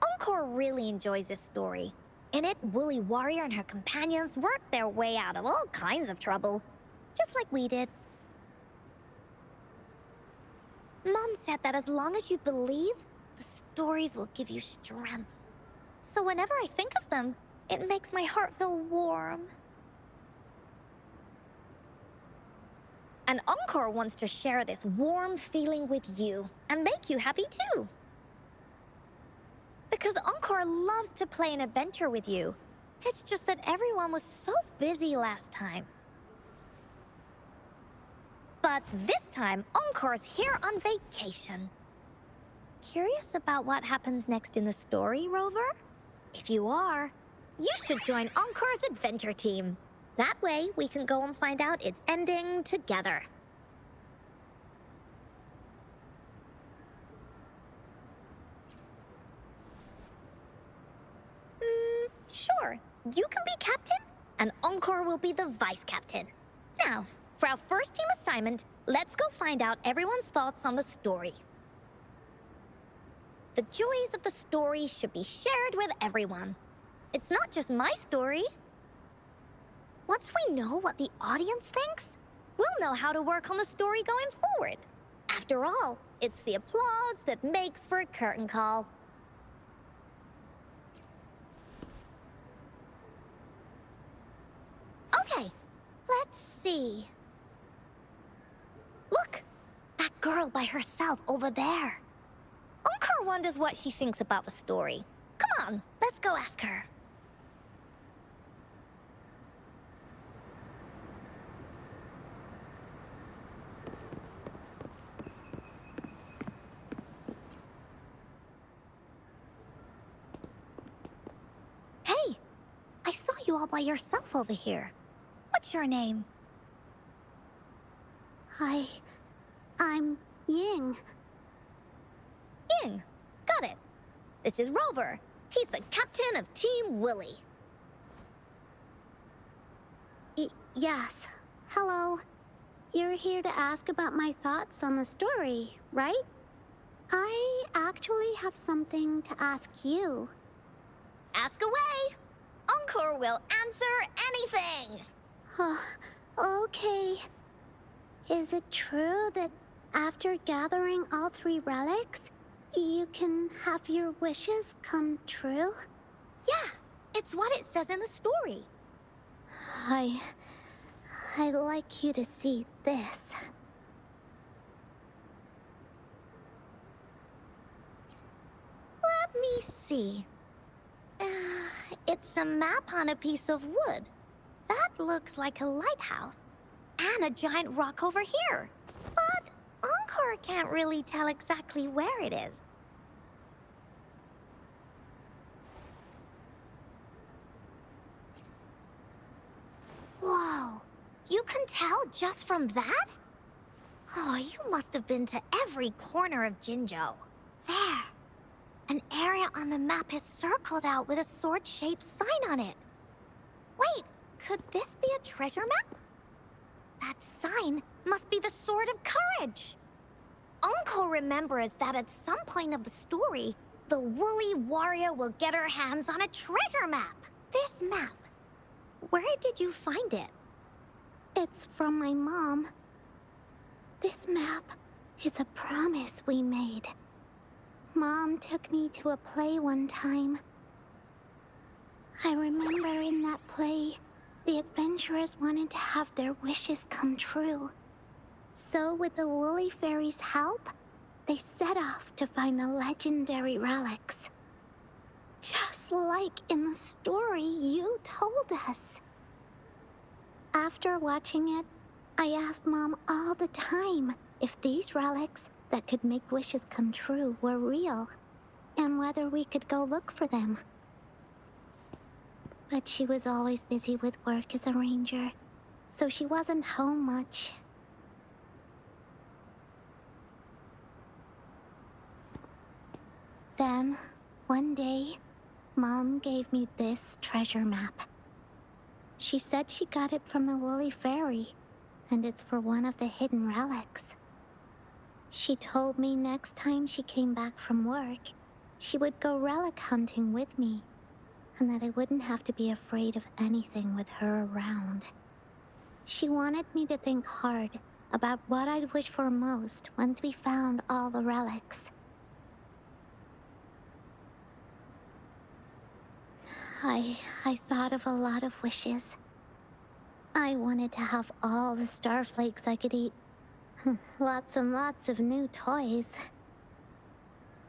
Encore really enjoys this story. In it, Woolly Warrior and her companions worked their way out of all kinds of trouble, just like we did. Mom said that as long as you believe, the stories will give you strength. So whenever I think of them, it makes my heart feel warm. And Encore wants to share this warm feeling with you and make you happy too. Because Encore loves to play an adventure with you. It's just that everyone was so busy last time. But this time, Encore's here on vacation. Curious about what happens next in the story, Rover? If you are, you should join Encore's adventure team. That way, we can go and find out its ending together. Sure, you can be captain, and Encore will be the vice captain. Now, for our first team assignment, let's go find out everyone's thoughts on the story. The joys of the story should be shared with everyone. It's not just my story. Once we know what the audience thinks, we'll know how to work on the story going forward. After all, it's the applause that makes for a curtain call. see. Look! That girl by herself over there. Encore wonders what she thinks about the story. Come on, let's go ask her. Hey, I saw you all by yourself over here. What's your name? I'm Ying. Ying, got it. This is Rover. He's the captain of Team Willy. Yes. Hello. You're here to ask about my thoughts on the story, right? I actually have something to ask you. Ask away. Encore will answer anything. Okay. Is it true that after gathering all 3 relics, you can have your wishes come true? Yeah, it's what it says in the story. I'd like you to see this. Let me see. It's a map on a piece of wood. That looks like a lighthouse. And a giant rock over here. But Encore can't really tell exactly where it is. Whoa! You can tell just from that? Oh, you must have been to every corner of Jinzhou. There. An area on the map is circled out with a sword-shaped sign on it. Wait, could this be a treasure map? That sign must be the Sword of Courage. Encore remembers that at some point of the story, the woolly warrior will get her hands on a treasure map. This map, where did you find it? It's from my mom. This map is a promise we made. Mom took me to a play one time. I remember in that play, the adventurers wanted to have their wishes come true. So with the Woolly Fairy's help, they set off to find the legendary relics. Just like in the story you told us. After watching it, I asked Mom all the time if these relics that could make wishes come true were real, and whether we could go look for them. But she was always busy with work as a ranger, so she wasn't home much. Then, one day, Mom gave me this treasure map. She said she got it from the Woolly Fairy, and it's for one of the hidden relics. She told me next time she came back from work, she would go relic hunting with me, and that I wouldn't have to be afraid of anything with her around. She wanted me to think hard about what I'd wish for most once we found all the relics. I thought of a lot of wishes. I wanted to have all the starflakes I could eat. Lots and lots of new toys.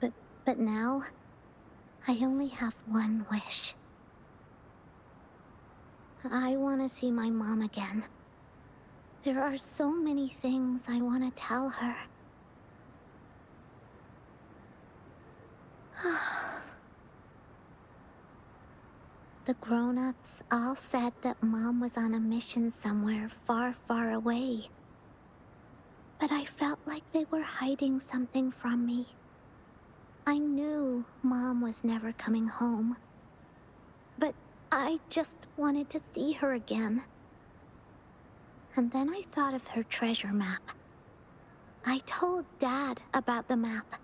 But now, I only have one wish. I want to see my mom again. There are so many things I want to tell her. The grown-ups all said that Mom was on a mission somewhere far, far away. But I felt like they were hiding something from me. I knew Mom was never coming home. But I just wanted to see her again. And then I thought of her treasure map. I told Dad about the map.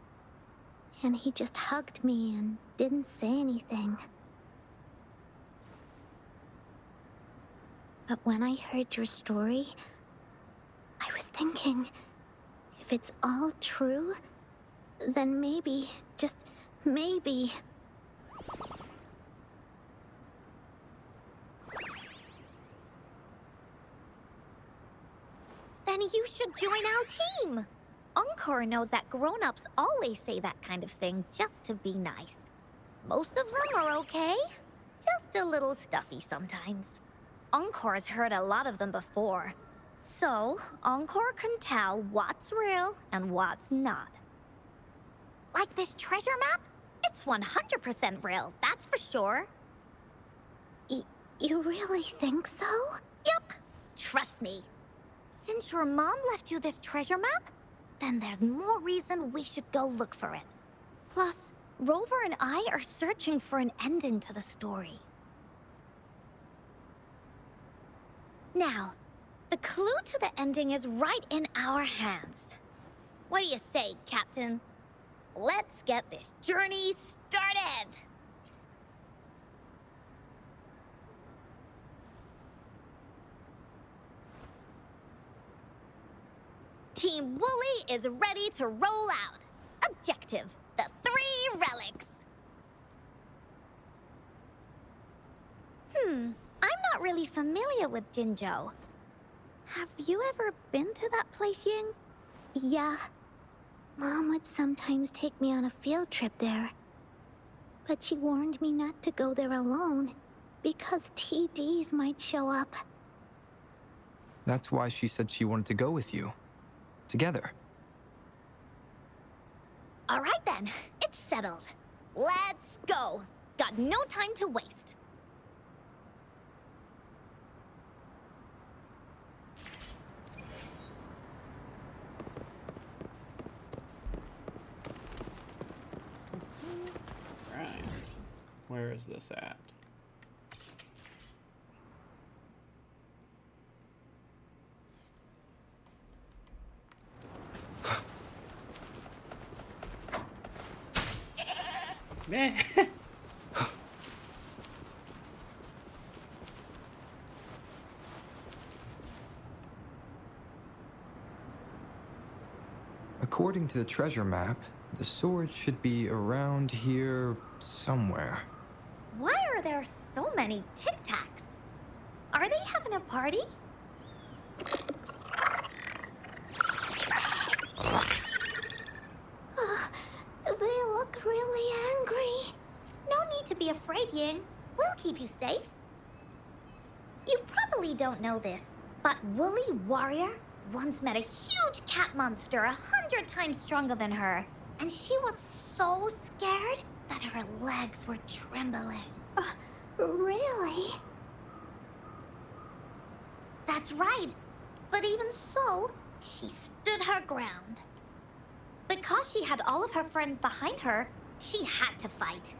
And he just hugged me and didn't say anything. But when I heard your story, I was thinking, if it's all true, then maybe, just maybe... Then you should join our team. Encore knows that grown-ups always say that kind of thing just to be nice. Most of them are okay, just a little stuffy sometimes. Encore's heard a lot of them before, so Encore can tell what's real and what's not. Like this treasure map? It's 100% real, that's for sure. You really think so? Yep, trust me. Since your mom left you this treasure map, then there's more reason we should go look for it. Plus, Rover and I are searching for an ending to the story. Now, the clue to the ending is right in our hands. What do you say, Captain? Let's get this journey started! Team Wooly is ready to roll out. Objective, the 3 relics. I'm not really familiar with Jinzhou. Have you ever been to that place, Ying? Yeah. Mom would sometimes take me on a field trip there. But she warned me not to go there alone, because TDs might show up. That's why she said she wanted to go with you. Together. All right then, it's settled. Let's go. Got no time to waste. Right. Where is this at? Man. According to the treasure map, the sword should be around here somewhere. Why are there so many Tic Tacs? Are they having a party? They look really angry. No need to be afraid, Ying. We'll keep you safe. You probably don't know this, but Woolly Warrior once met a huge cat monster 100 times stronger than her. And she was so scared that her legs were trembling. Really? That's right. But even so, she stood her ground. Because she had all of her friends behind her, she had to fight.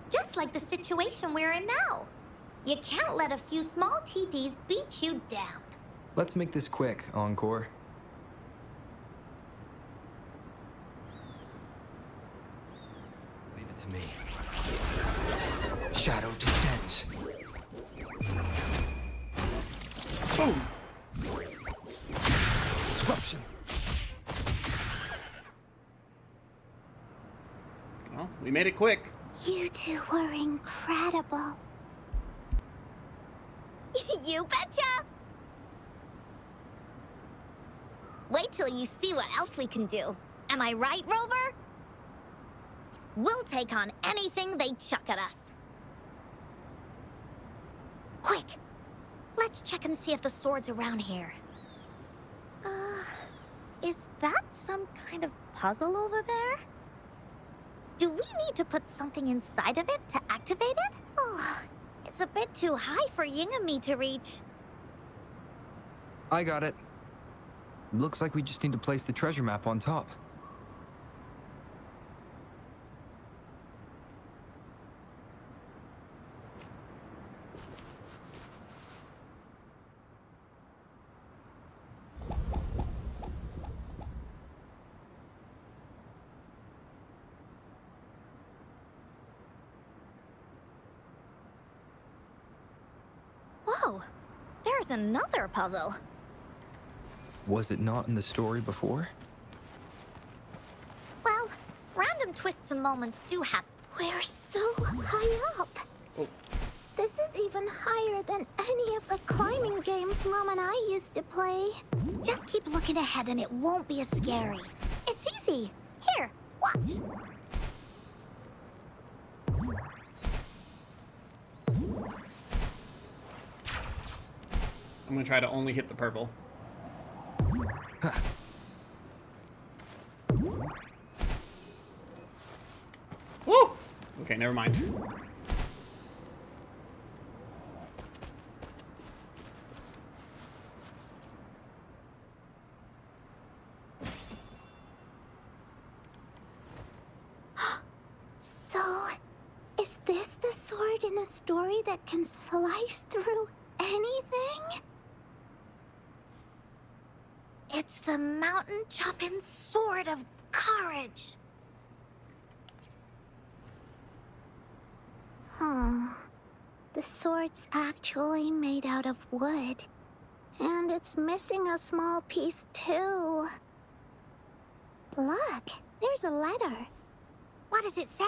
Just like the situation we're in now. You can't let a few small TDs beat you down. Let's make this quick, Encore. Leave it to me. Shadow descends. Boom! Disruption. Well, we made it quick. You two were incredible. You betcha! Wait till you see what else we can do. Am I right, Rover? We'll take on anything they chuck at us. Quick! Let's check and see if the sword's around here. Is that some kind of puzzle over there? Do we need to put something inside of it to activate it? Oh, it's a bit too high for Ying and me to reach. I got it. Looks like we just need to place the treasure map on top. Whoa, there's another puzzle. Was it not in the story before? Well, random twists and moments do happen. We're so high up. Oh. This is even higher than any of the climbing games Mom Mom and I used to play. Just keep looking ahead and it won't be as scary. It's easy. Here, watch. I'm gonna try to only hit the purple. Woo! Okay, never mind. So, is this the sword in the story that can slice through anything? It's the mountain chopping sword of courage. Huh. The sword's actually made out of wood. And it's missing a small piece too. Look, there's a letter. What does it say?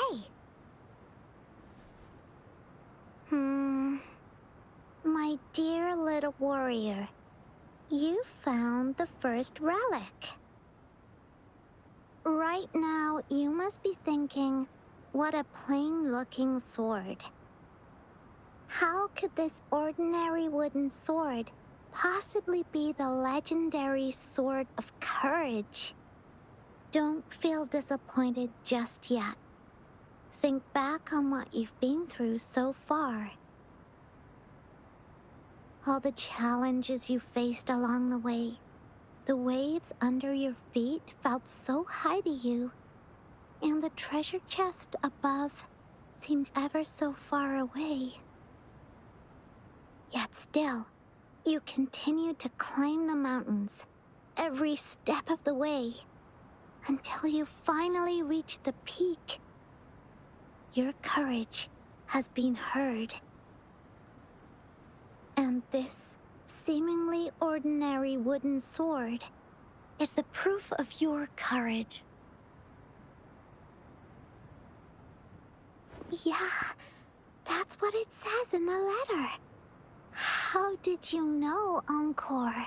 My dear little warrior, you found the first relic. Right now, you must be thinking, what a plain-looking sword. How could this ordinary wooden sword possibly be the legendary sword of courage? Don't feel disappointed just yet. Think back on what you've been through so far. All the challenges you faced along the way. The waves under your feet felt so high to you. And the treasure chest above seemed ever so far away. Yet still, you continued to climb the mountains, every step of the way, until you finally reached the peak. Your courage has been heard. And this seemingly ordinary wooden sword Is the proof of your courage. Yeah, that's what it says in the letter. How did you know, Encore?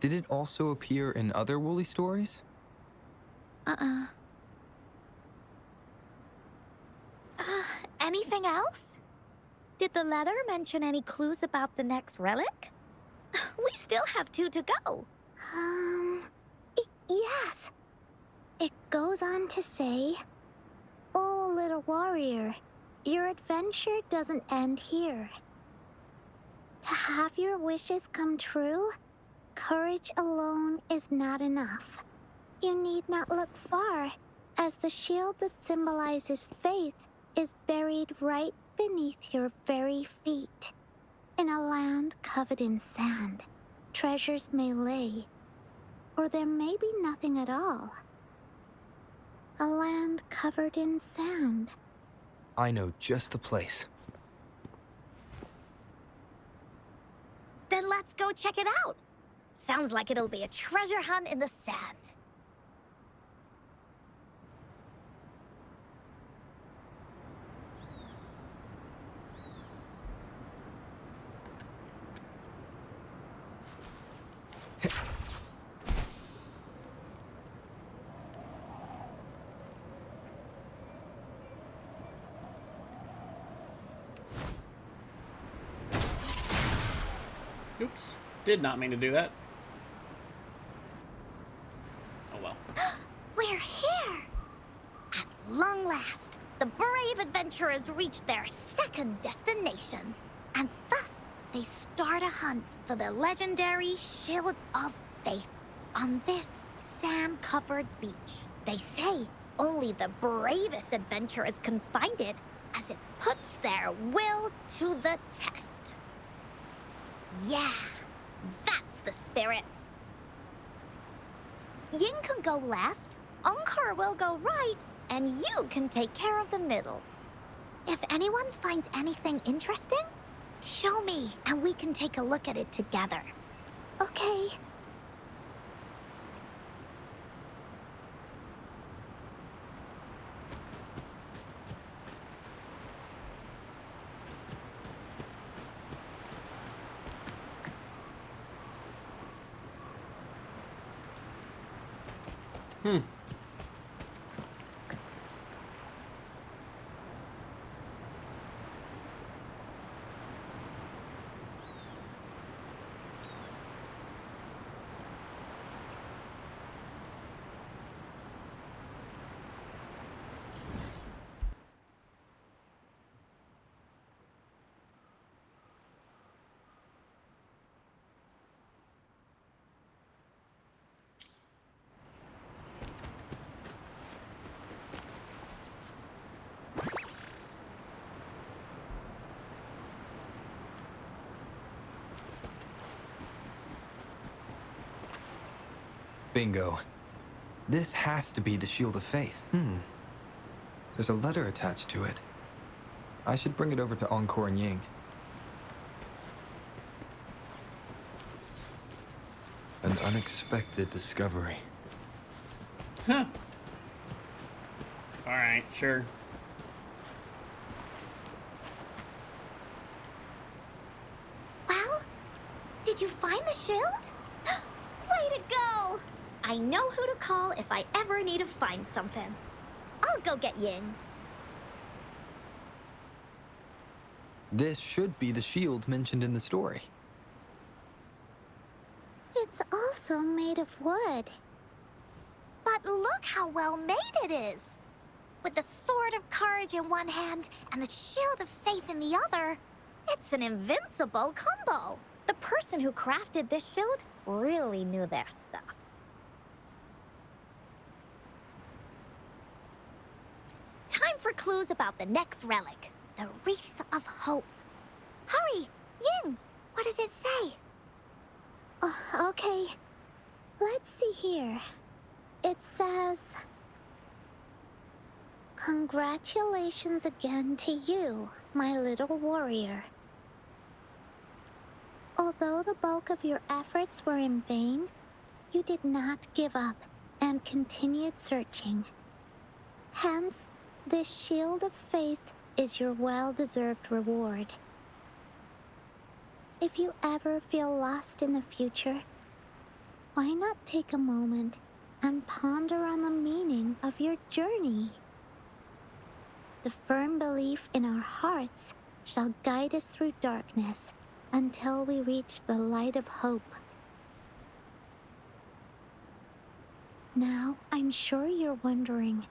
Did it also appear in other Wooly stories? Anything else? Did the letter mention any clues about the next relic? We still have 2 to go. Yes. It goes on to say, "Oh, little warrior, your adventure doesn't end here. To have your wishes come true, courage alone is not enough. You need not look far, as the shield that symbolizes faith is buried right beneath your very feet. In a land covered in sand, treasures may lay, or there may be nothing at all. A land covered in sand." I know just the place. Then let's go check it out. Sounds like it'll be a treasure hunt in the sand. Oops. Did not mean to do that. Oh well. We're here! At long last, the brave adventurers reach their second destination. And thus, they start a hunt for the legendary Shield of Faith on this sand-covered beach. They say only the bravest adventurers can find it, as it puts their will to the test. Yeah, that's the spirit. Ying can go left, Encore will go right, and you can take care of the middle. If anyone finds anything interesting, show me and we can take a look at it together. Okay. Hmm. Bingo. This has to be the Shield of Faith. There's a letter attached to it. I should bring it over to Encore and Ying. An unexpected discovery. Huh. Alright, sure. Well, did you find the shield? Way to go! I know who to call if I ever need to find something. I'll go get Yin. This should be the shield mentioned in the story. It's also made of wood. But look how well made it is! With the sword of courage in one hand and the shield of faith in the other, it's an invincible combo. The person who crafted this shield really knew their stuff. Time for clues about the next relic, the Wreath of Hope. Hurry, Yin! What does it say? Oh, okay. Let's see here. It says, "Congratulations again to you, my little warrior. Although the bulk of your efforts were in vain, you did not give up and continued searching. Hence, this shield of faith is your well-deserved reward. If you ever feel lost in the future, why not take a moment and ponder on the meaning of your journey? The firm belief in our hearts shall guide us through darkness until we reach the light of hope." Now, I'm sure you're wondering,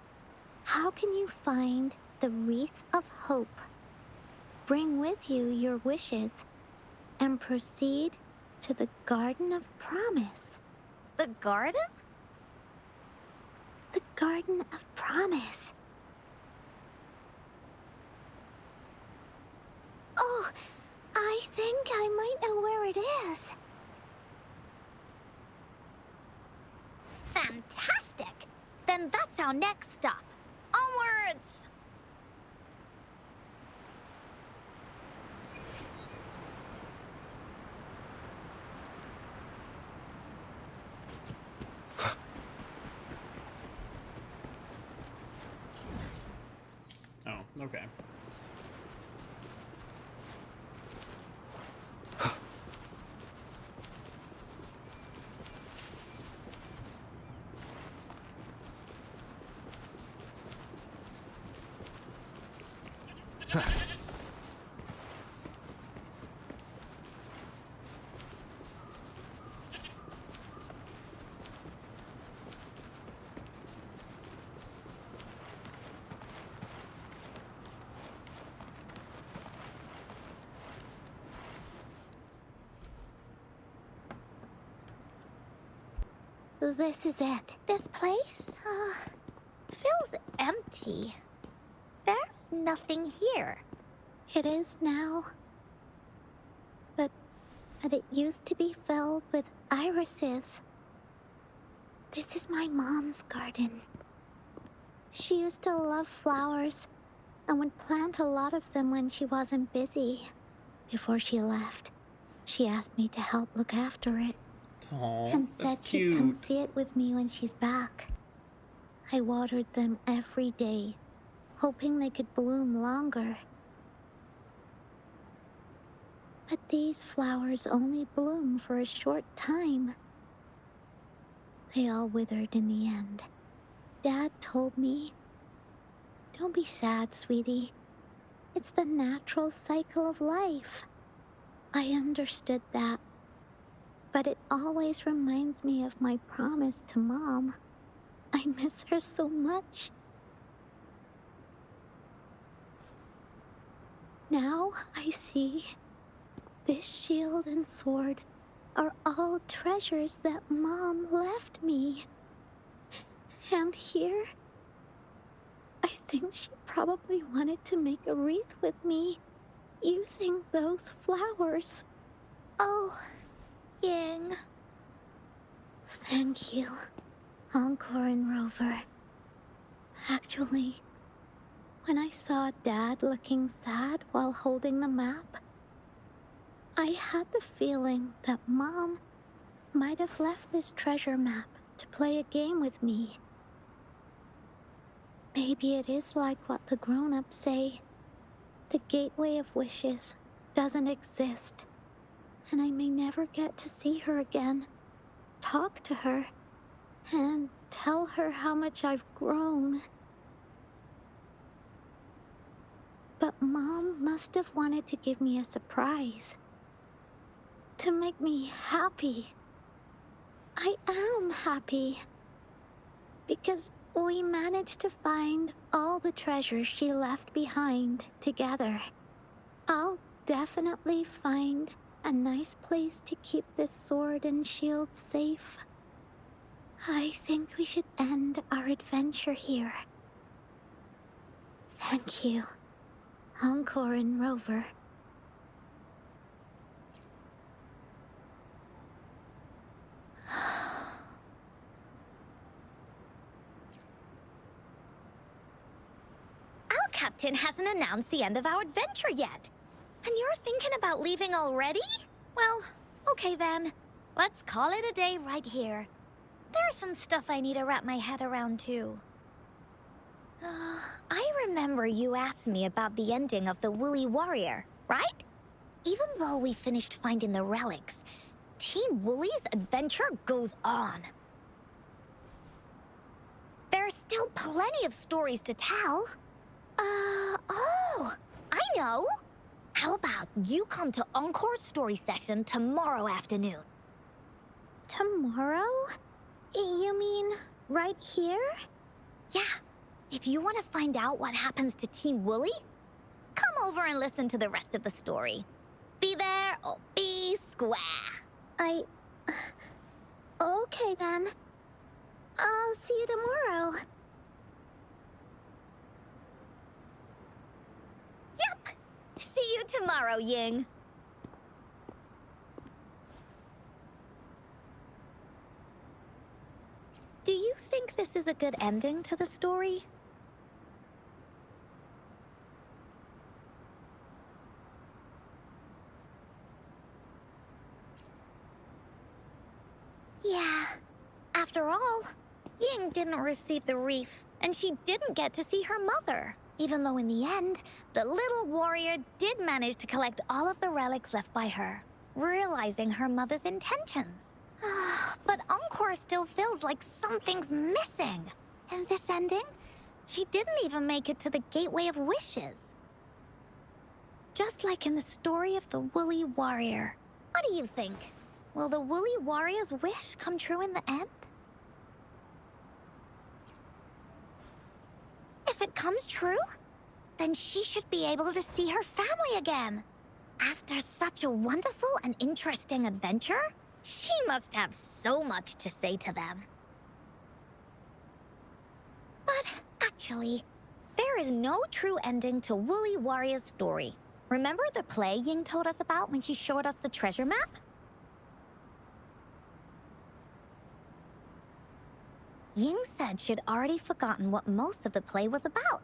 how can you find the Wreath of Hope? Bring with you your wishes and proceed to the Garden of Promise. The garden? The Garden of Promise. Oh, I think I might know where it is. Fantastic! Then that's our next stop. Onwards! Oh, okay. This is it. This place, feels empty. There's nothing here. It is now. But it used to be filled with irises. This is my mom's garden. She used to love flowers and would plant a lot of them when she wasn't busy. Before she left, she asked me to help look after it. Aw, And said that's she'd come cute. see it with me when she's back. I watered them every day, hoping they could bloom longer. But these flowers only bloom for a short time. They all withered in the end. Dad told me. Don't be sad, sweetie. It's the natural cycle of life. I understood that. But it always reminds me of my promise to Mom. I miss her so much. Now I see this shield and sword are all treasures that Mom left me. And here, I think she probably wanted to make a wreath with me using those flowers. Oh, Ying. Thank you, Encore and Rover. Actually, when I saw Dad looking sad while holding the map, I had the feeling that Mom might have left this treasure map to play a game with me. Maybe it is like what the grown-ups say. The Gateway of Wishes doesn't exist, and I may never get to see her again, talk to her, and tell her how much I've grown. But Mom must have wanted to give me a surprise. To make me happy. I am happy. Because we managed to find all the treasures she left behind together. I'll definitely find a nice place to keep this sword and shield safe. I think we should end our adventure here. Thank you, Encore and Rover. Our captain hasn't announced the end of our adventure yet. And you're thinking about leaving already? Well, okay then. Let's call it a day right here. There's some stuff I need to wrap my head around too. I remember you asked me about the ending of the Woolly Warrior, right? Even though we finished finding the relics, Team Woolly's adventure goes on. There are still plenty of stories to tell. Oh, I know! How about you come to Encore's story session tomorrow afternoon? Tomorrow? You mean right here? Yeah, if you want to find out what happens to Team Woolly, come over and listen to the rest of the story. Be there or be square. Okay then. I'll see you tomorrow. Yep! See you tomorrow, Ying. Do you think this is a good ending to the story? Yeah. After all, Ying didn't receive the wreath, and she didn't get to see her mother. Even though in the end, the little warrior did manage to collect all of the relics left by her, realizing her mother's intentions. But Encore still feels like something's missing. In this ending, she didn't even make it to the Gateway of Wishes. Just like in the story of the Woolly Warrior. What do you think? Will the Woolly Warrior's wish come true in the end? If it comes true, then she should be able to see her family again. After such a wonderful and interesting adventure, she must have so much to say to them. But actually, there is no true ending to Woolly Warrior's story. Remember the play Ying told us about when she showed us the treasure map? Ying said she'd already forgotten what most of the play was about.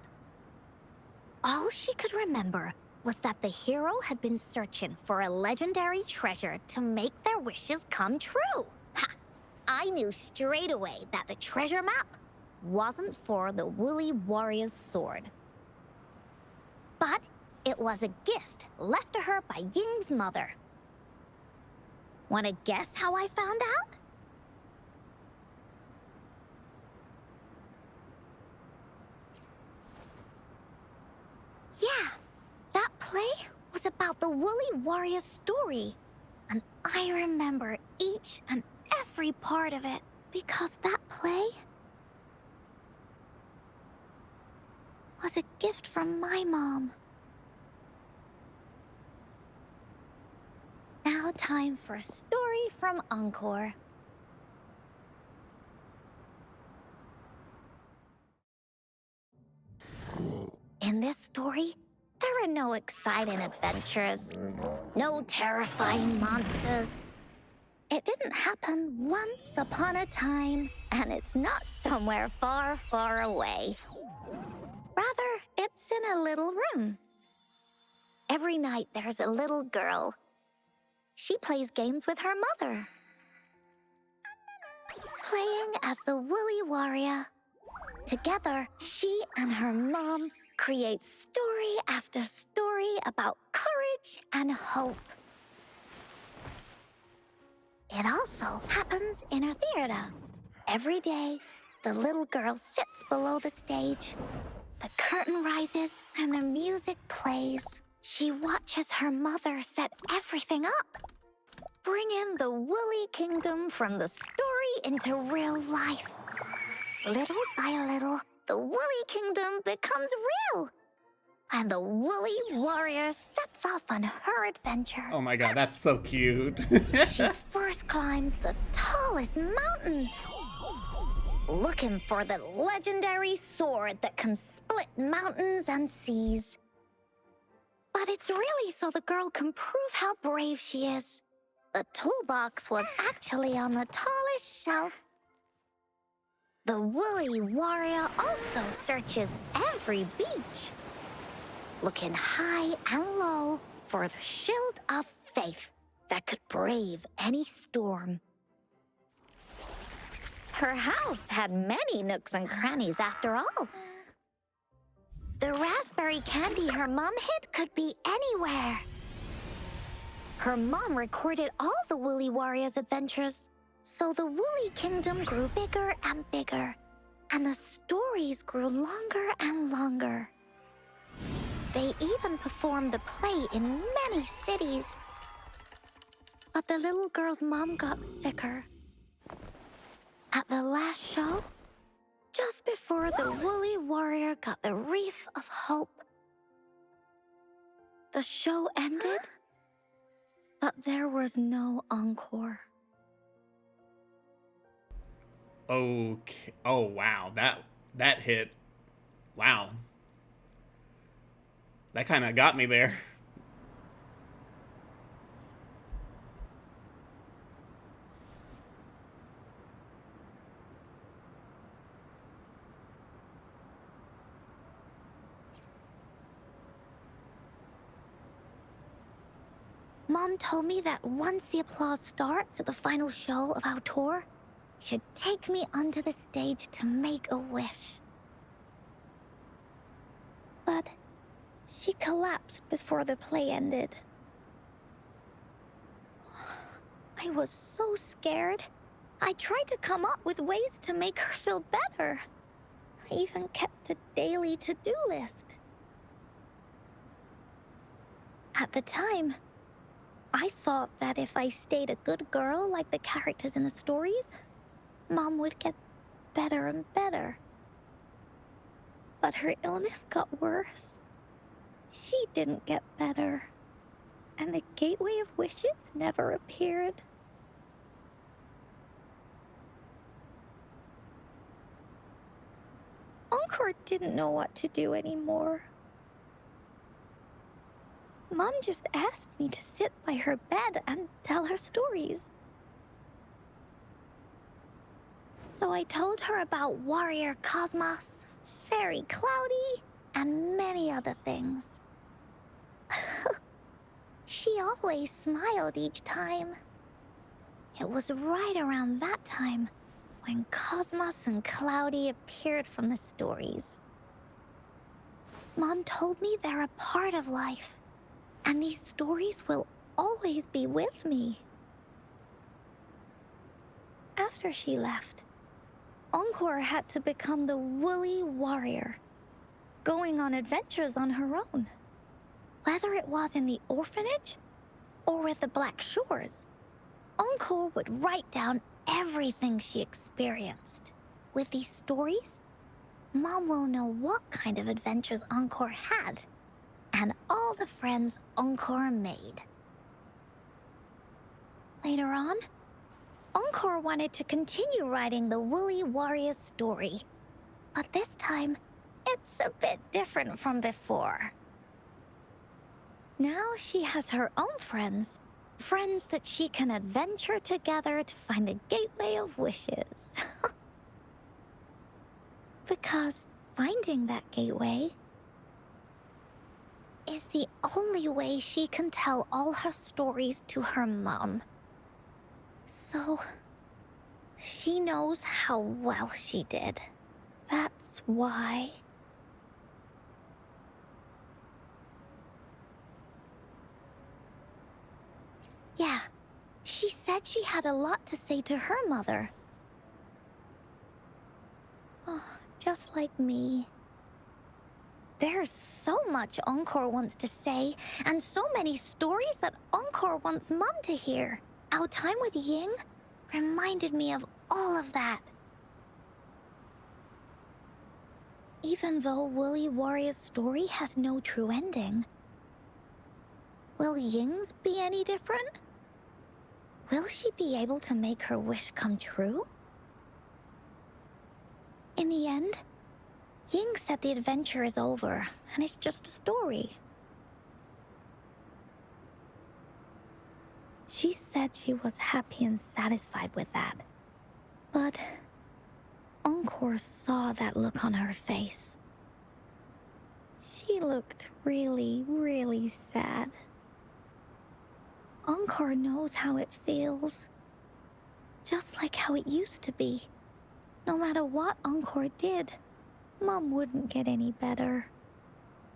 All she could remember was that the hero had been searching for a legendary treasure to make their wishes come true. Ha! I knew straight away that the treasure map wasn't for the Woolly Warrior's sword. But it was a gift left to her by Ying's mother. Wanna guess how I found out? Yeah, that play was about the Woolly Warrior story. And I remember each and every part of it because that play was a gift from my mom. Now time for a story from Encore. In this story, there are no exciting adventures, no terrifying monsters. It didn't happen once upon a time, and it's not somewhere far, far away. Rather, it's in a little room. Every night there's a little girl. She plays games with her mother, playing as the Woolly Warrior. Together, she and her mom create story after story about courage and hope. It also happens in a theater. Every day, the little girl sits below the stage. The curtain rises and the music plays. She watches her mother set everything up, bring in the Woolly Kingdom from the story into real life. Little by little, the Woolly Kingdom becomes real. And the Woolly Warrior sets off on her adventure. Oh my god, that's so cute. She first climbs the tallest mountain, looking for the legendary sword that can split mountains and seas. But it's really so the girl can prove how brave she is. The toolbox was actually on the tallest shelf. The Woolly Warrior also searches every beach, looking high and low for the shield of faith that could brave any storm. Her house had many nooks and crannies after all. The raspberry candy her mom hid could be anywhere. Her mom recorded all the Woolly Warrior's adventures, so the Woolly Kingdom grew bigger and bigger, and the stories grew longer and longer. They even performed the play in many cities. But the little girl's mom got sicker. At the last show, just before the Woolly Warrior got the wreath of hope, the show ended, but there was no encore. Okay. Oh wow, that hit. Wow. That kind of got me there. Mom told me that once the applause starts at the final show of our tour, she'd take me onto the stage to make a wish. But she collapsed before the play ended. I was so scared. I tried to come up with ways to make her feel better. I even kept a daily to-do list. At the time, I thought that if I stayed a good girl like the characters in the stories, Mom would get better and better. But her illness got worse. She didn't get better, and the Gateway of Wishes never appeared. Encore didn't know what to do anymore. Mom just asked me to sit by her bed and tell her stories. So I told her about Warrior Cosmos, Fairy Cloudy, and many other things. She always smiled each time. It was right around that time when Cosmos and Cloudy appeared from the stories. Mom told me they're a part of life, and these stories will always be with me. After she left, Encore had to become the Woolly Warrior. going on adventures on her own. Whether it was in the orphanage or with the Black Shores, Encore would write down everything she experienced. With these stories, Mom will know what kind of adventures Encore had and all the friends Encore made. Later on, Encore wanted to continue writing the Woolly Warrior story, but this time, it's a bit different from before. Now she has her own friends, friends that she can adventure together to find the Gateway of Wishes. Because finding that gateway is the only way she can tell all her stories to her mom. So, she knows how well she did. That's why. Yeah, she said she had a lot to say to her mother. Oh, just like me. There's so much Encore wants to say, and so many stories that Encore wants Mom to hear. Our time with Ying reminded me of all of that. Even though Woolly Warrior's story has no true ending, will Ying's be any different? Will she be able to make her wish come true? In the end, Ying said the adventure is over, and it's just a story. She said she was happy and satisfied with that. But Encore saw that look on her face. She looked really, really sad. Encore knows how it feels. Just like how it used to be. No matter what Encore did, Mom wouldn't get any better.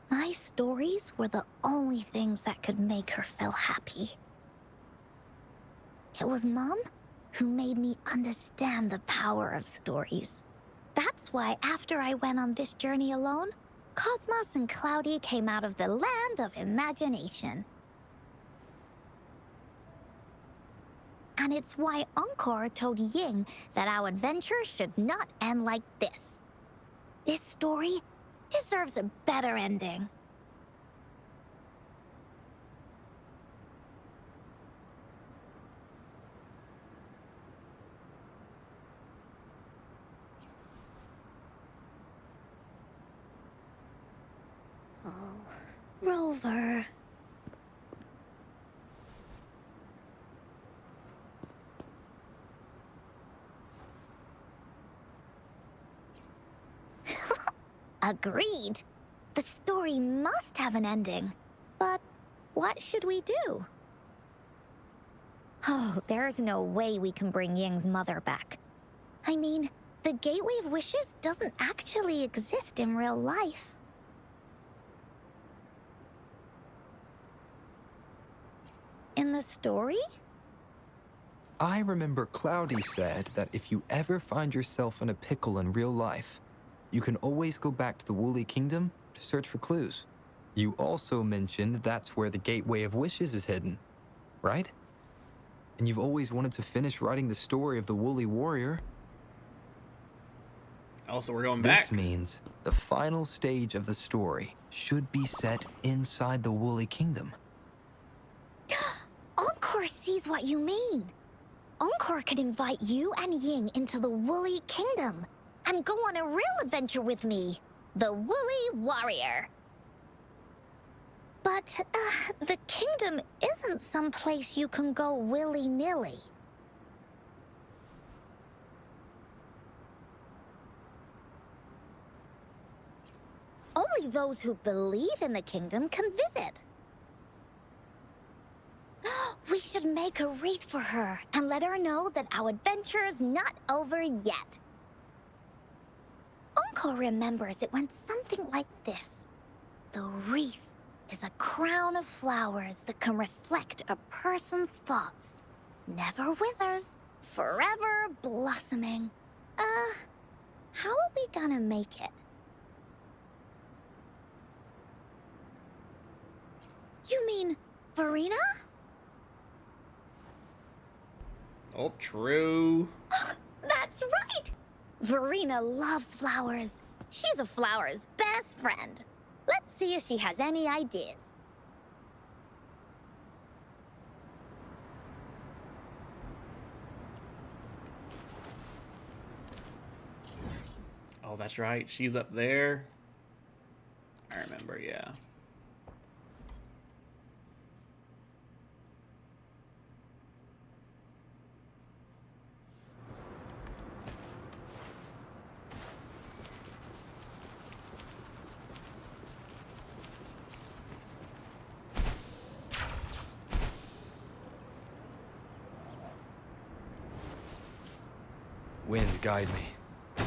My stories were the only things that could make her feel happy. It was Mom who made me understand the power of stories. That's why after I went on this journey alone, Cosmos and Cloudy came out of the land of imagination. And it's why Encore told Ying that our adventure should not end like this. This story deserves a better ending. Oh, Rover. Agreed. The story must have an ending. But what should we do? Oh, there's no way we can bring Ying's mother back. I mean, the Gateway of Wishes doesn't actually exist in real life. In the story? I remember Cloudy said that if you ever find yourself in a pickle in real life, you can always go back to the Woolly Kingdom to search for clues. You also mentioned that's where the Gateway of Wishes is hidden, right? And you've always wanted to finish writing the story of the Woolly Warrior. Also, we're going back. This means the final stage of the story should be set inside the Woolly Kingdom. Encore sees what you mean. Encore could invite you and Ying into the Woolly Kingdom and go on a real adventure with me, the Woolly Warrior. But, the kingdom isn't some place you can go willy-nilly. Only those who believe in the kingdom can visit. We should make a wreath for her and let her know that our adventure is not over yet. Encore remembers it went something like this. The wreath is a crown of flowers that can reflect a person's thoughts. Never withers, forever blossoming. How are we gonna make it? You mean Verena? Oh, true. That's right! Verena loves flowers. She's a flower's best friend. Let's see if she has any ideas. Oh, that's right. She's up there. I remember, yeah. Wind, guide me.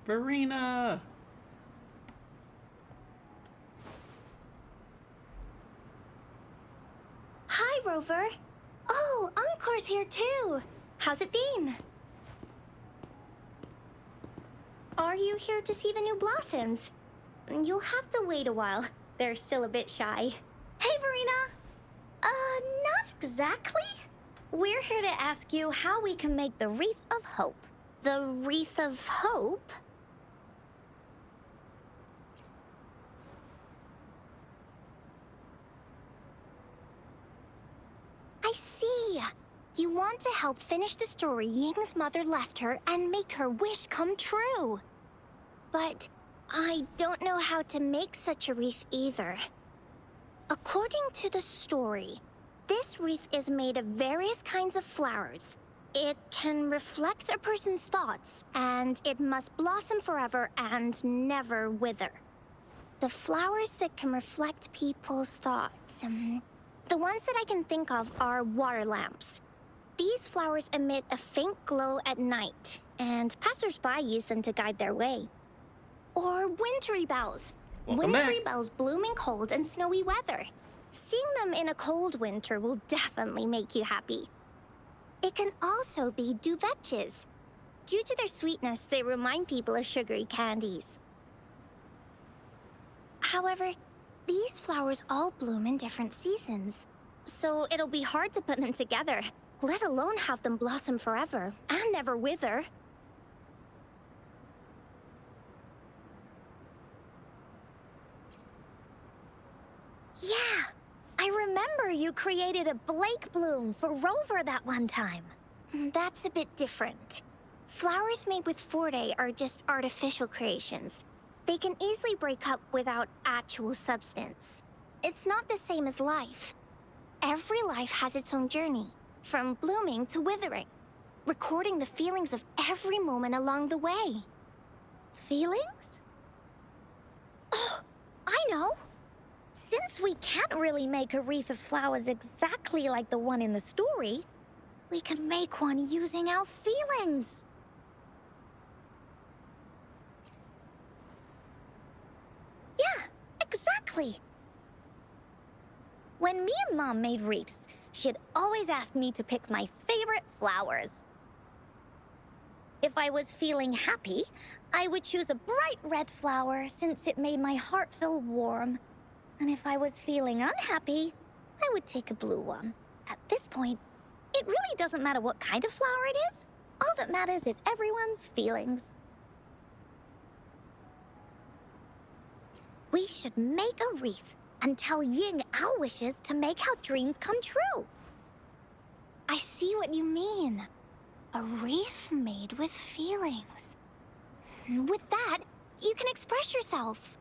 Verena! Hi, Rover. Oh, Encore's here too. How's it been? Are you here to see the new blossoms? You'll have to wait a while. They're still a bit shy. Hey, Verena. Not exactly. We're here to ask you how we can make the Wreath of Hope. The Wreath of Hope? I see. You want to help finish the story Ying's mother left her and make her wish come true. But I don't know how to make such a wreath either. According to the story, this wreath is made of various kinds of flowers. It can reflect a person's thoughts, and it must blossom forever and never wither. The flowers that can reflect people's thoughts, the ones that I can think of are water lamps. These flowers emit a faint glow at night, and passersby use them to guide their way. Or wintry bells. Welcome Wintry back. bells bloom in cold and snowy weather. Seeing them in a cold winter will definitely make you happy. It can also be duvetches. Due to their sweetness, they remind people of sugary candies. However, these flowers all bloom in different seasons, so it'll be hard to put them together, let alone have them blossom forever and never wither. Yeah, I remember you created a Blake bloom for Rover that one time. That's a bit different. Flowers made with Forte are just artificial creations. They can easily break up without actual substance. It's not the same as life. Every life has its own journey, from blooming to withering, recording the feelings of every moment along the way. Feelings? Oh, I know! Since we can't really make a wreath of flowers exactly like the one in the story, we can make one using our feelings. Yeah, exactly. When me and Mom made wreaths, she'd always ask me to pick my favorite flowers. If I was feeling happy, I would choose a bright red flower since it made my heart feel warm. And if I was feeling unhappy, I would take a blue one. At this point, it really doesn't matter what kind of flower it is. All that matters is everyone's feelings. We should make a wreath and tell Ying our wishes to make our dreams come true. I see what you mean. A wreath made with feelings. With that, you can express yourself.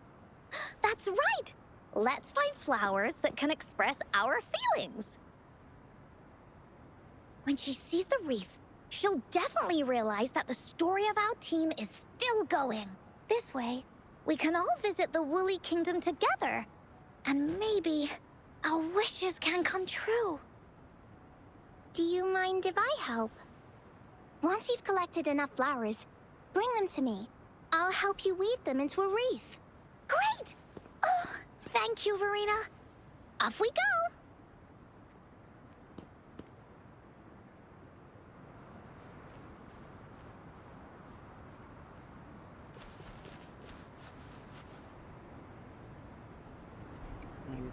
That's right! Let's find flowers that can express our feelings. When she sees the wreath, she'll definitely realize that the story of our team is still going. This way, we can all visit the Woolly Kingdom together. And maybe our wishes can come true. Do you mind if I help? Once you've collected enough flowers, bring them to me. I'll help you weave them into a wreath. Great! Oh, thank you, Verena. Off we go!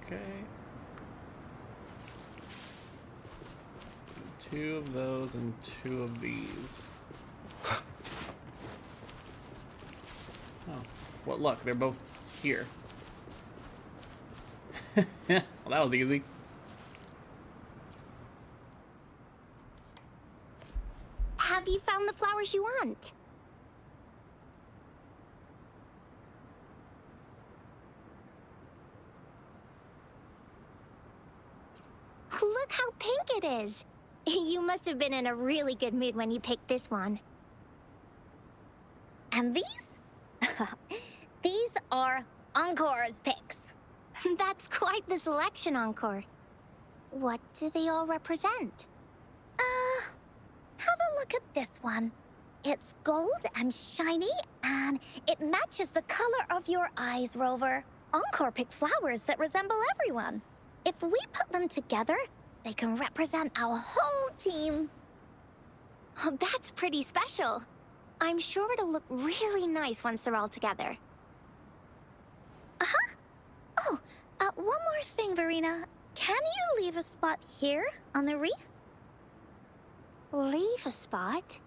Okay. 2 of those and 2 of these. Oh, well, look, they're both here. Well, that was easy. Have you found the flowers you want? Look how pink it is. You must have been in a really good mood when you picked this one. And these? These are Encore's picks. That's quite the selection, Encore. What do they all represent? Have a look at this one. It's gold and shiny, and it matches the color of your eyes, Rover. Encore picked flowers that resemble everyone. If we put them together, they can represent our whole team. Oh, that's pretty special. I'm sure it'll look really nice once they're all together. Uh-huh. Oh, one more thing, Verena. Can you leave a spot here on the reef? Leave a spot?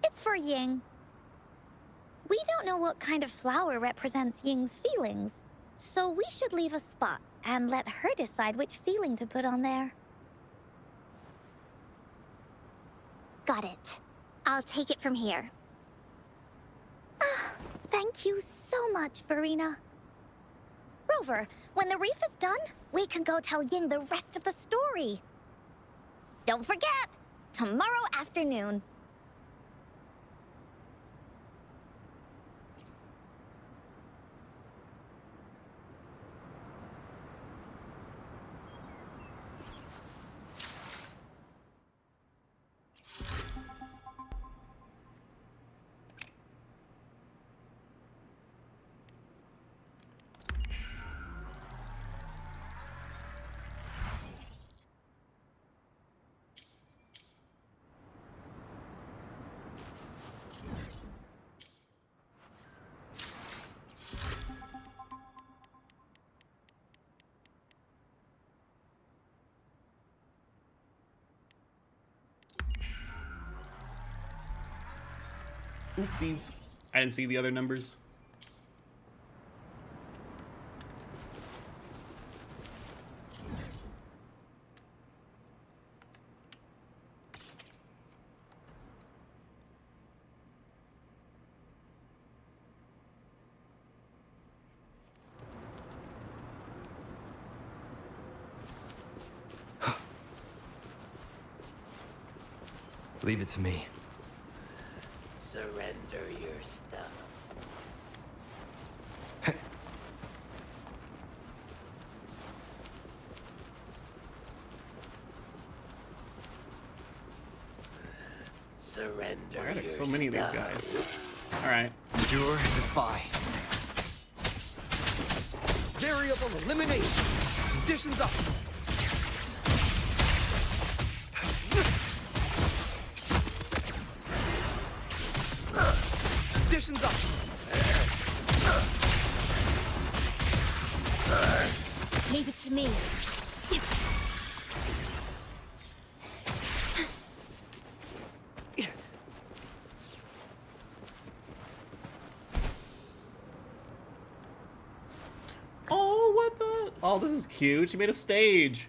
It's for Ying. We don't know what kind of flower represents Ying's feelings, so we should leave a spot and let her decide which feeling to put on there. Got it. I'll take it from here. Thank you so much, Verena. Rover, when the reef is done, we can go tell Ying the rest of the story. Don't forget, tomorrow afternoon. Oopsies. I didn't see the other numbers. Leave it to me. Surrender your stuff. Surrender Why are there your so many of these stuff. guys? Alright. Endure and defy. Variable elimination. Conditions up. Conditions up. Leave it to me. Oh, what the? Oh, this is cute. She made a stage.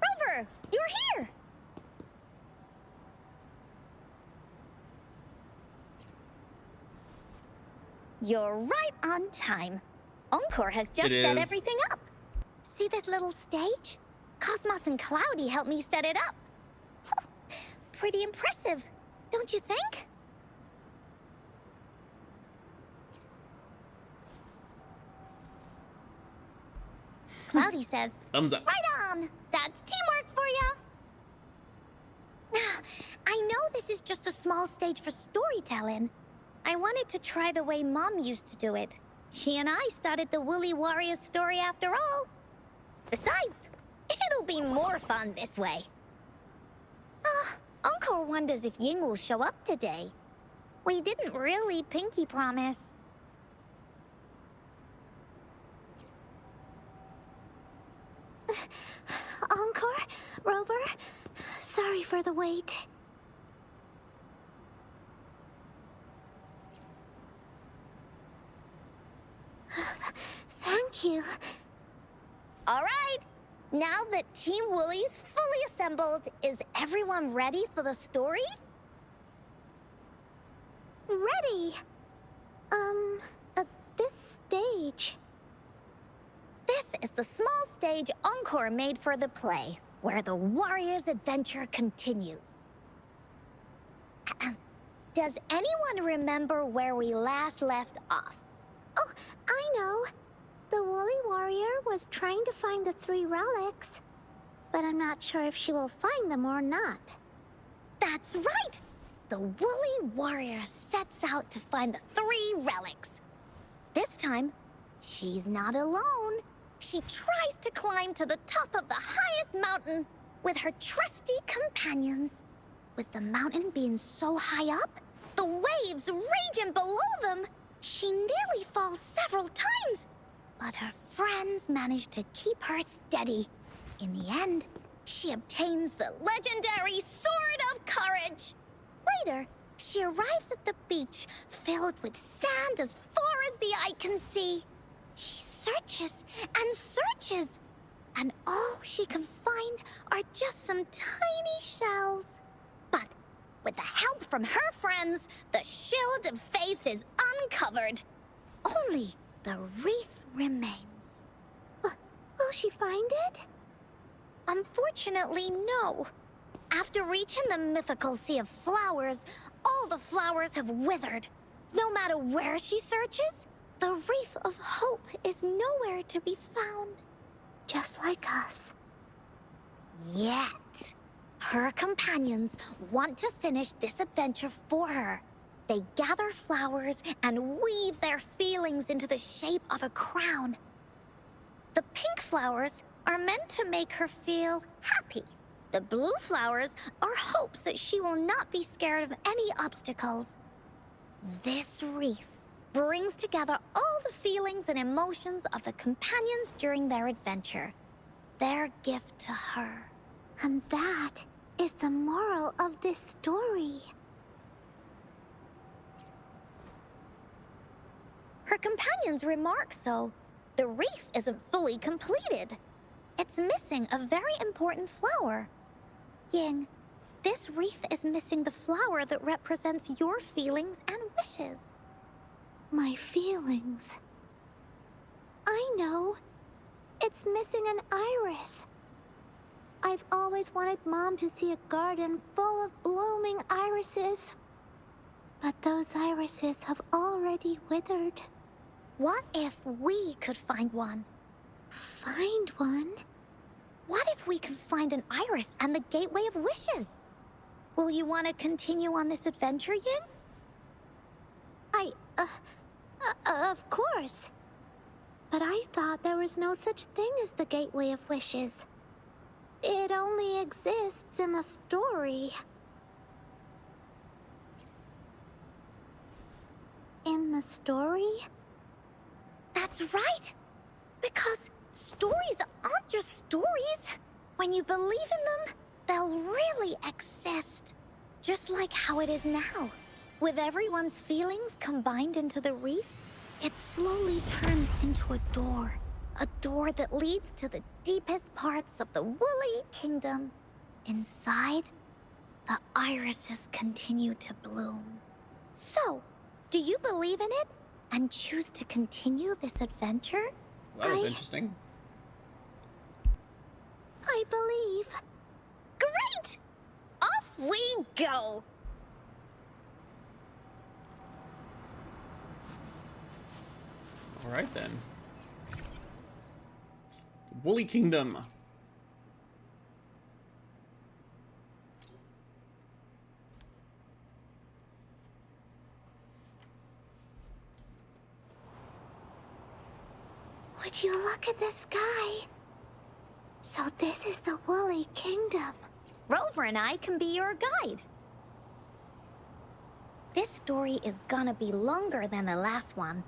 Rover, you're here! You're right on time. Encore has just It set is. everything up. See this little stage? Cosmos and Cloudy helped me set it up. Pretty impressive, don't you think? Cloudy says, Thumbs up. right on! That's teamwork for ya! I know this is just a small stage for storytelling. I wanted to try the way Mom used to do it. She and I started the Woolly Warrior story after all. Besides, it'll be more fun this way. Encore Encore wonders if Ying will show up today. We didn't really pinky promise. Encore? Rover? Sorry for the wait. Thank you. All right. Now that Team Woolly's fully assembled, is everyone ready for the story? Ready. At this stage. This is the small stage Encore made for the play, where the warrior's adventure continues. Does anyone remember where we last left off? Oh, I know. The woolly warrior was trying to find the 3 relics, but I'm not sure if she will find them or not. That's right! The woolly warrior sets out to find the 3 relics. This time, she's not alone. She tries to climb to the top of the highest mountain with her trusty companions. With the mountain being so high up, the waves raging below them, she nearly falls several times. But her friends manage to keep her steady. In the end, she obtains the legendary Sword of Courage. Later, she arrives at the beach filled with sand as far as the eye can see. She searches and searches, and all she can find are just some tiny shells. But with the help from her friends, the shield of faith is uncovered. Only the wreath remains. Will she find it? Unfortunately, no. After reaching the mythical sea of flowers, all the flowers have withered. No matter where she searches, the wreath of hope is nowhere to be found. Just like us. Yet, her companions want to finish this adventure for her. They gather flowers and weave their feelings into the shape of a crown. The pink flowers are meant to make her feel happy. The blue flowers are hopes that she will not be scared of any obstacles. This wreath brings together all the feelings and emotions of the companions during their adventure. Their gift to her. And that is the moral of this story. Her companions remark so. The wreath isn't fully completed. It's missing a very important flower. Ying, this wreath is missing the flower that represents your feelings and wishes. My feelings. I know. It's missing an iris. I've always wanted Mom to see a garden full of blooming irises. But those irises have already withered. What if we could find one? Find one? What if we could find an iris and the gateway of wishes? Will you want to continue on this adventure, Ying? Of course. But I thought there was no such thing as the gateway of wishes. It only exists in the story. In the story? That's right! Because stories aren't just stories. When you believe in them, they'll really exist. Just like how it is now. With everyone's feelings combined into the wreath, it slowly turns into a door. A door that leads to the deepest parts of the Woolly Kingdom. Inside, the irises continue to bloom. So, do you believe in it and choose to continue this adventure? That was interesting. I believe. Great! Off we go! All right then. Woolly Kingdom. Would you look at the sky? So this is the Woolly Kingdom. Rover and I can be your guide. This story is gonna be longer than the last one.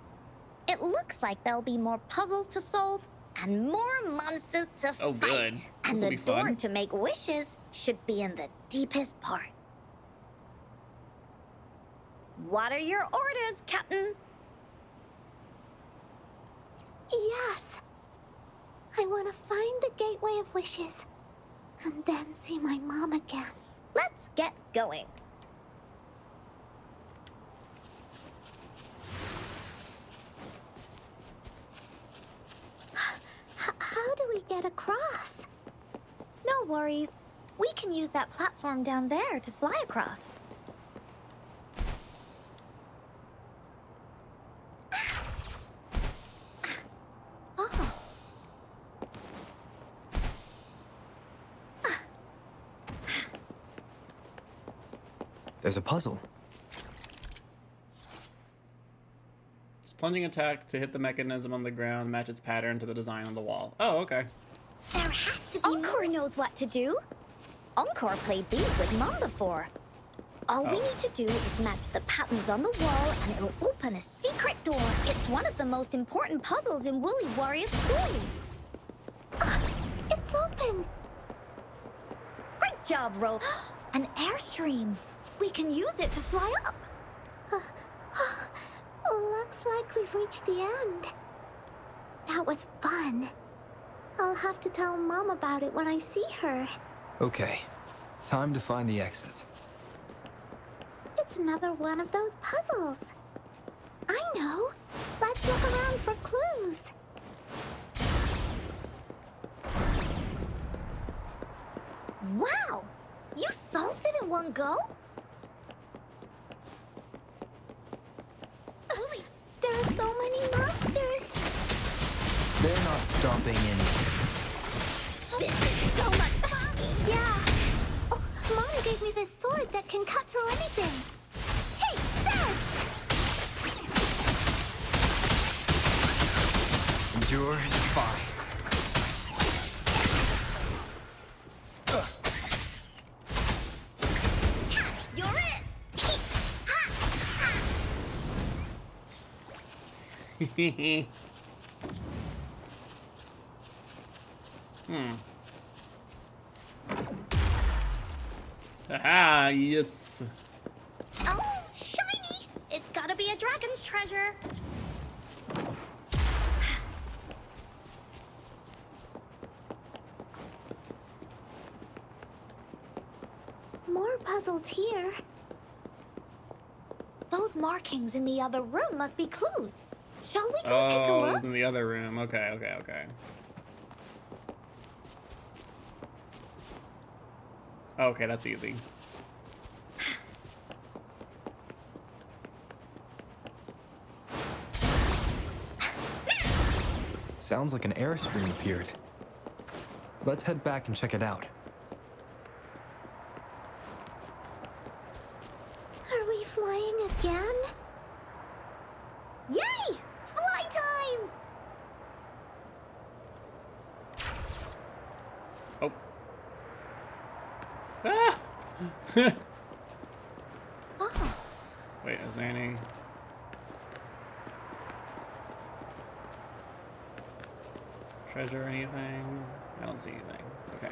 It looks like there'll be more puzzles to solve and more monsters to Oh, fight. good. And This'll the be door fun. to make wishes should be in the deepest part. What are your orders, Captain? Yes. I want to find the Gateway of Wishes and then see my mom again. Let's get going. How do we get across? No worries. We can use that platform down there to fly across. Oh. There's a puzzle. Just plunging attack to hit the mechanism on the ground, match its pattern to the design on the wall. Oh, okay. There has to be Encore knows what to do. Encore played these with Mom before. All we Oh. need to do is match the patterns on the wall and it'll open a secret door. It's one of the most important puzzles in Woolly Warrior's story. It's open. Great job, Ro. An airstream. We can use it to fly up. Looks like we've reached the end. That was fun. I'll have to tell Mom about it when I see her. Okay, time to find the exit. It's another one of those puzzles. I know. Let's look around for clues. Wow! You solved it in one go? There are so many monsters. They're not stopping any. This is so much fun! Yeah. Oh, Mom gave me this sword that can cut through anything. Take this! Endure and defy. You're it! Aha, yes. Oh, shiny! It's gotta be a dragon's treasure. More puzzles here. Those markings in the other room must be clues. Shall we go take a Oh, it look? was in the other room. Okay, okay, okay. Okay, that's easy. Sounds like an airstream appeared. Let's head back and check it out. Are we flying again? Yay! Fly time! Oh. Ah! Oh, Wait, is there any... treasure or anything? I don't see anything. Okay.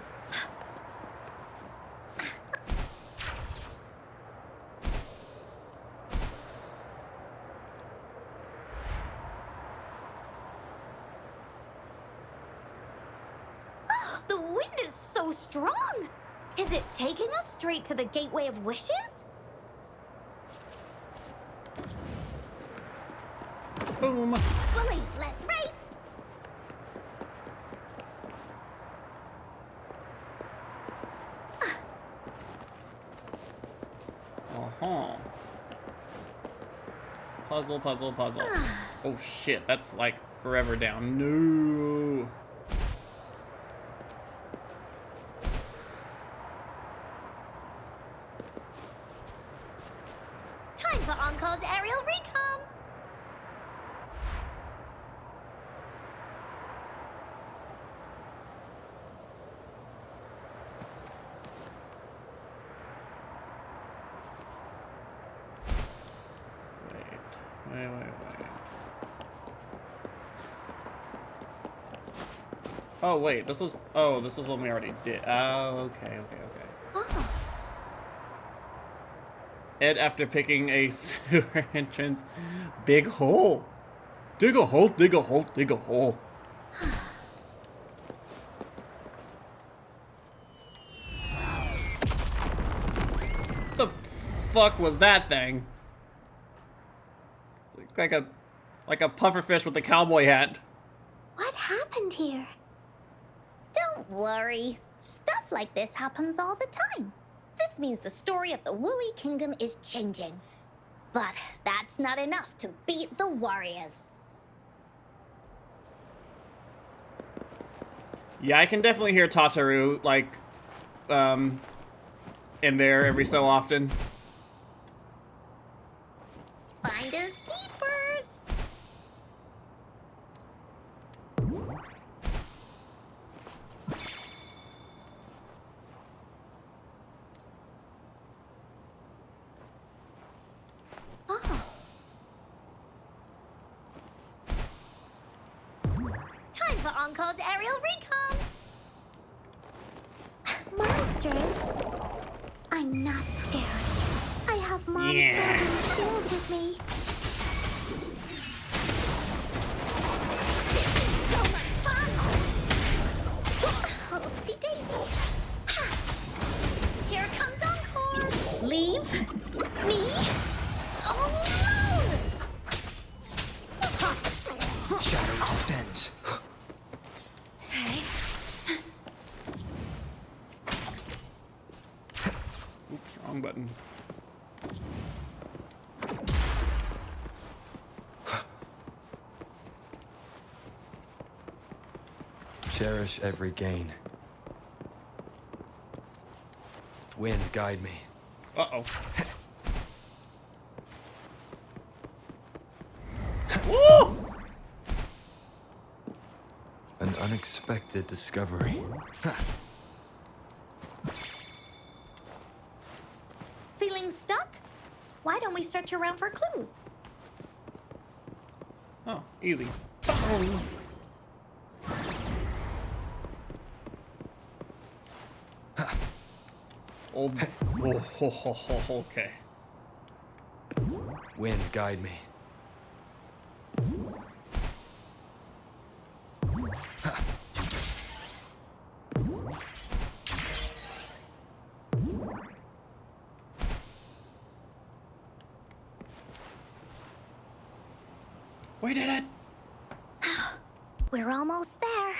the wind is so strong! Is it taking us straight to the Gateway of Wishes? Boom! Bullies, let's race! Uh-huh. Puzzle, puzzle, puzzle. Oh shit, that's like forever down. No! Time for Encore's aerial recon! wait. Oh, wait, this was one we already did. Oh, okay. Oh, Ed, after picking a sewer entrance, big hole. Dig a hole, dig a hole, dig a hole. What the fuck was that thing? It's like a pufferfish with a cowboy hat. What happened here? don't worry. Stuff like this happens all the time. This means the story of the Woolly Kingdom is changing. But that's not enough to beat the warriors. Yeah, I can definitely hear Tataru, like, in there every so often. Finders keepers. Oh. Time for Encore's aerial recon. Monsters? I'm not scared. I have Mom's Yeah. sword and shield with me. This is so much fun! Oopsie daisy. Here comes Encore. Leave me alone! Shadow descends. Okay. Oops, wrong button. Cherish every gain. Wind, guide me. Uh-oh. Woo! An unexpected discovery. Feeling stuck? Why don't we search around for clues? Oh, easy. Old. Okay. Wind, guide me. We did it! We're almost there.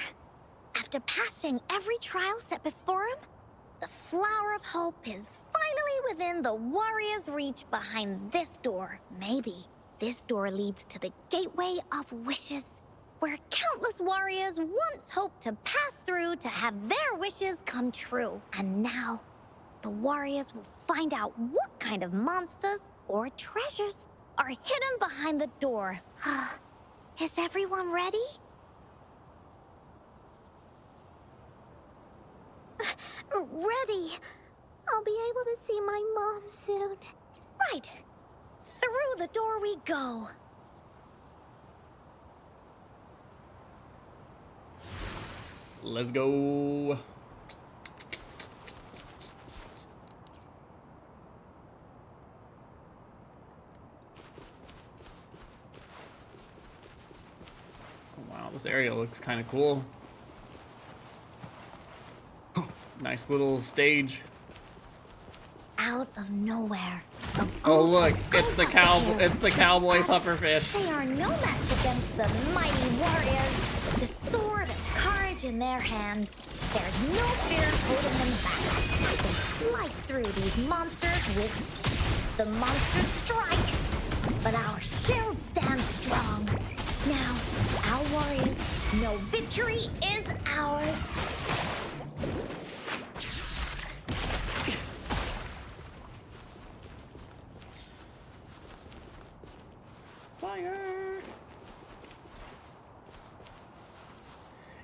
After passing every trial set before him, the Flower of Hope is finally within the warrior's reach behind this door. Maybe this door leads to the Gateway of Wishes, where countless warriors once hoped to pass through to have their wishes come true. And now, the warriors will find out what kind of monsters or treasures are hidden behind the door. Is everyone ready? Ready. I'll be able to see my mom soon. Right. Through the door we go. Let's go. Oh, wow, this area looks kind of cool. Nice little stage. Out of nowhere. a Oh group look, of it's the Gophers cowboy. appear. It's the cowboy pufferfish. They are no match against the mighty warriors. The sword and courage in their hands. There's no fear holding them back. As they slice through these monsters with the monster strike. But our shield stands strong. Now, our warriors know victory is ours. Fire!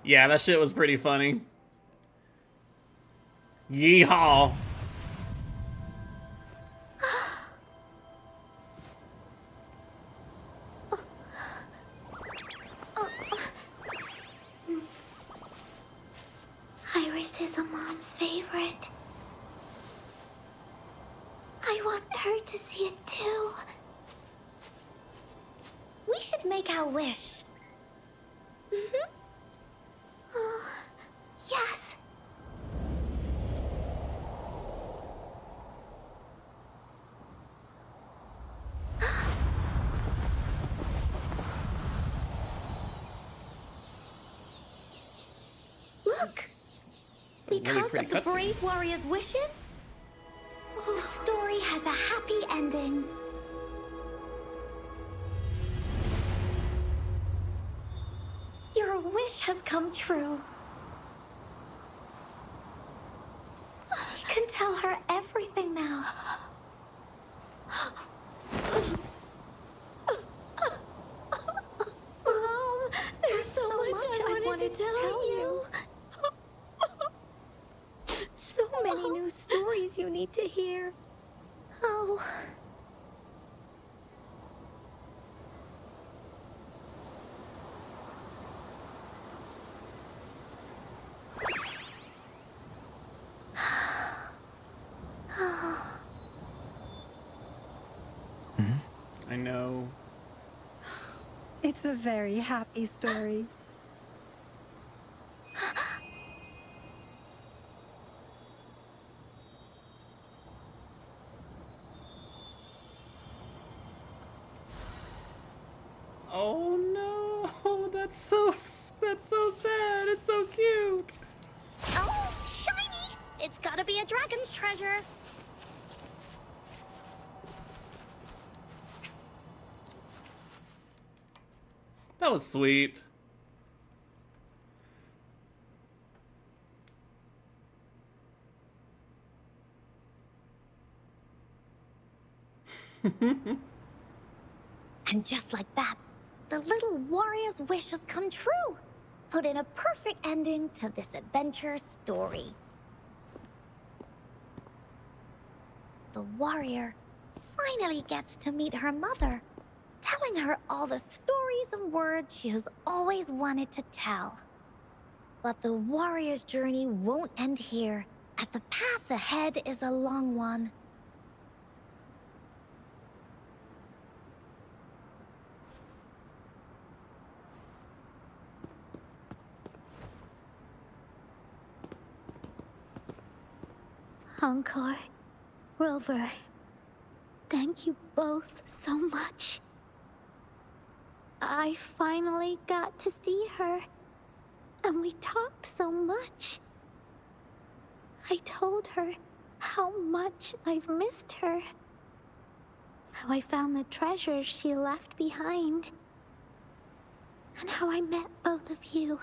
Yeah, that shit was pretty funny. Yeehaw! her to see it too. We should make our wish. Oh, yes. Look! Because of the brave warrior's wishes, the story has a happy ending. Your wish has come true. She can tell her everything now. Mom, there's so much I wanted to tell you. So many new stories you need to hear. Oh. I know. It's a very happy story. Oh no, that's so sad. It's so cute. Oh, shiny! It's gotta be a dragon's treasure. That was sweet. And just like that, the little warrior's wish has come true. Put in a perfect ending to this adventure story. The warrior finally gets to meet her mother, telling her all the stories and words she has always wanted to tell. But the warrior's journey won't end here, as the path ahead is a long one. Encore, Rover, thank you both so much. I finally got to see her, and we talked so much. I told her how much I've missed her, how I found the treasures she left behind, and how I met both of you.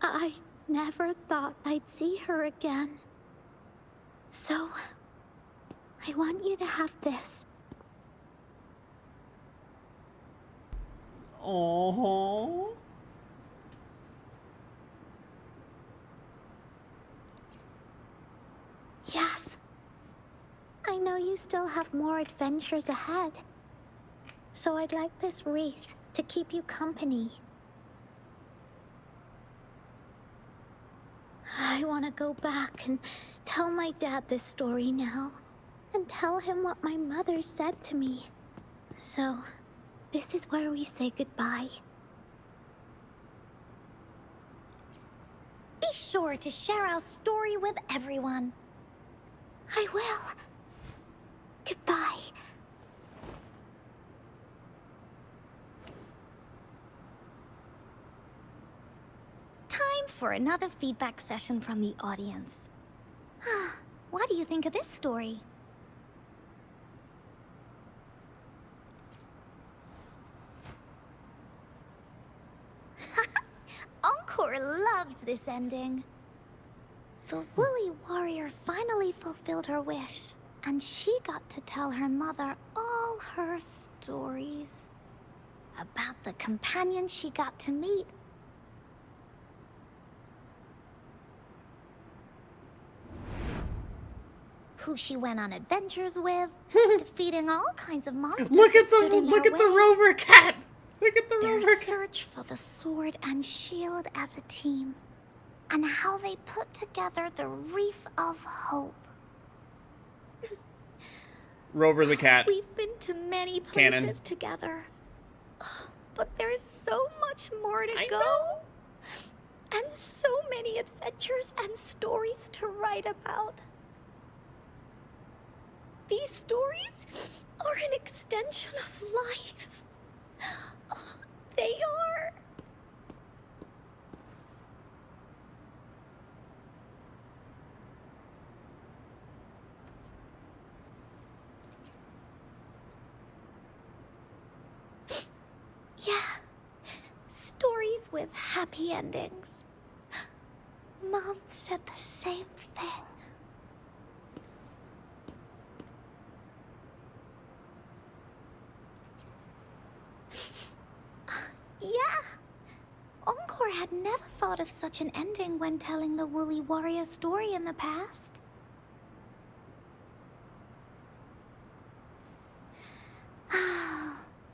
I never thought I'd see her again. So, I want you to have this. Oh. Yes. I know you still have more adventures ahead. So I'd like this wreath to keep you company. I want to go back and tell my dad this story now, and tell him what my mother said to me. So, this is where we say goodbye. Be sure to share our story with everyone. I will. Goodbye. Time for another feedback session from the audience. What do you think of this story? Encore loves this ending. The woolly warrior finally fulfilled her wish, and she got to tell her mother all her stories about the companion she got to meet. Who she went on adventures with, defeating all kinds of monsters. Look at that stood in look their at the way. rover cat. Look at the Their rover cat. search for the sword and shield as a team, and how they put together the Wreath of Hope. Rover's a cat. We've been to many Canon. places together. But there's so much more to go. know. And so many adventures and stories to write about. These stories are an extension of life. They are. Yeah, stories with happy endings. Mom said the same thing. Yeah. Encore had never thought of such an ending when telling the Woolly Warrior story in the past.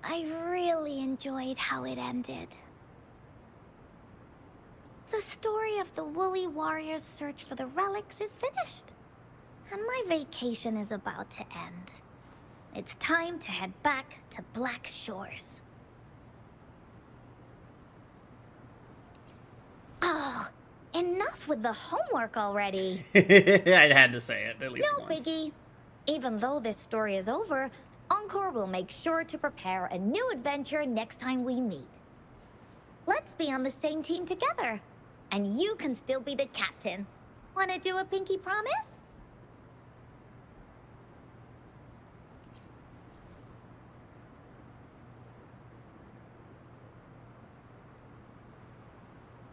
I really enjoyed how it ended. The story of the Woolly Warrior's search for the relics is finished. And my vacation is about to end. It's time to head back to Black Shores. Oh, enough with the homework already. I had to say it at least No once. biggie. Even though this story is over, Encore will make sure to prepare a new adventure next time we meet. Let's be on the same team together. And you can still be the captain. Wanna do a pinky promise?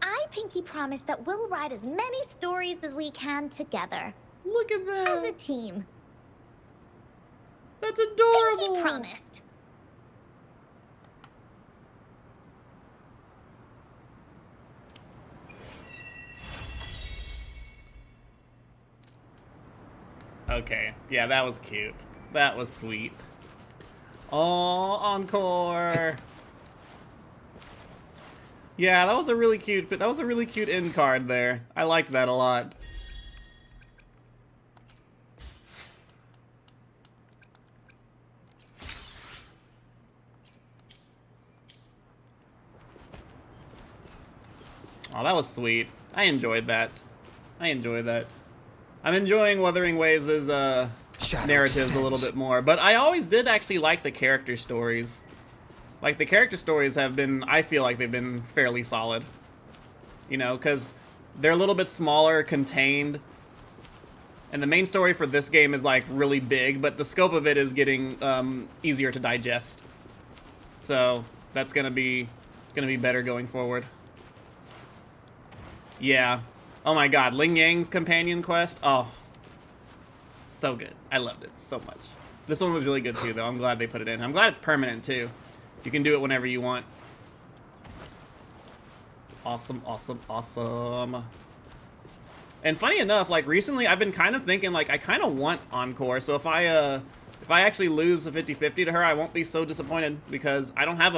I pinky promise that we'll write as many stories as we can together. Look at that. As a team. That's adorable. Pinky promised. Okay, yeah, that was cute. That was sweet. Oh, Encore. Yeah, that was a really cute. That was a really cute end card there. I liked that a lot. Oh, that was sweet. I enjoyed that. I enjoyed that. I'm enjoying Wuthering Waves' narratives a little bit more, but I always did actually like the character stories. Like, the character stories have been, I feel like they've been fairly solid. You know, because they're a little bit smaller, contained. And the main story for this game is, like, really big, but the scope of it is getting easier to digest. So, that's gonna be better going forward. Yeah. Oh my god, Ling Yang's companion quest? Oh. So good. I loved it so much. This one was really good too, though. I'm glad they put it in. I'm glad it's permanent, too. You can do it whenever you want. Awesome, awesome, awesome. And funny enough, like, recently I've been kind of thinking, like, I kind of want Encore, so if I actually lose a 50-50 to her, I won't be so disappointed, because I don't have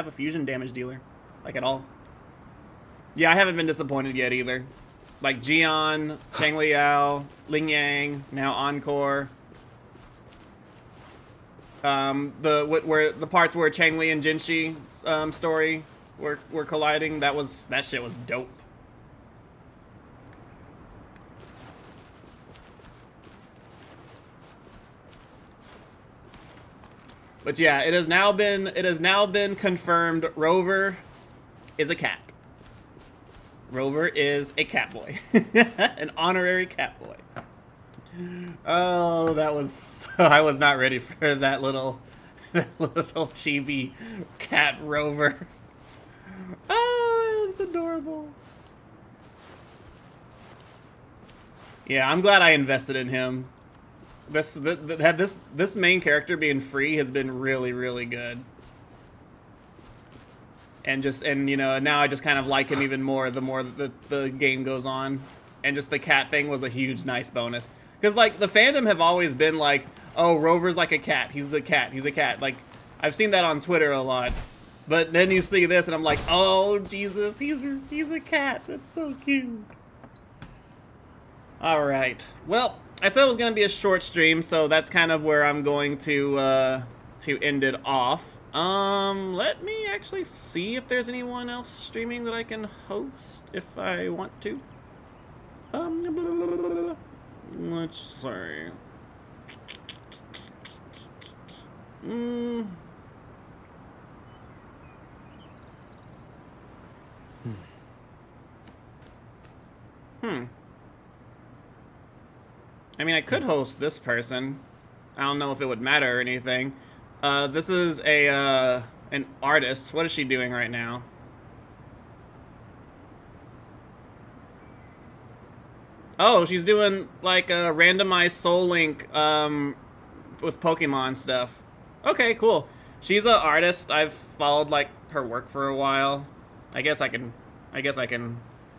a fusion damage dealer, like, at all. Yeah, I haven't been disappointed yet either. Like Jian, Shang Liao, Ling Yang, now Encore. The parts where Chang Li and Jinxi's story were colliding, that shit was dope. But yeah, it has now been confirmed. Rover is a cat. Rover is a cat boy. An honorary cat boy. Oh, that was... I was not ready for that little chibi cat Rover. Oh, it's adorable. Yeah, I'm glad I invested in him. This main character being free has been really, really good. And you know, now I just kind of like him even more the more the game goes on. And just the cat thing was a huge nice bonus. Because, like, the fandom have always been like, oh, Rover's like a cat. He's a cat. He's a cat. Like, I've seen that on Twitter a lot. But then you see this and I'm like, oh, Jesus, he's a cat. That's so cute. All right. Well, I said it was gonna be a short stream, so that's kind of where I'm going to end it off. Let me actually see if there's anyone else streaming that I can host if I want to. Let's see. I mean, I could host this person. I don't know if it would matter or anything. This is a an artist. What is she doing right now? Oh, she's doing like a randomized Soul Link with Pokemon stuff. Okay, cool. She's an artist. I've followed like her work for a while. I guess I can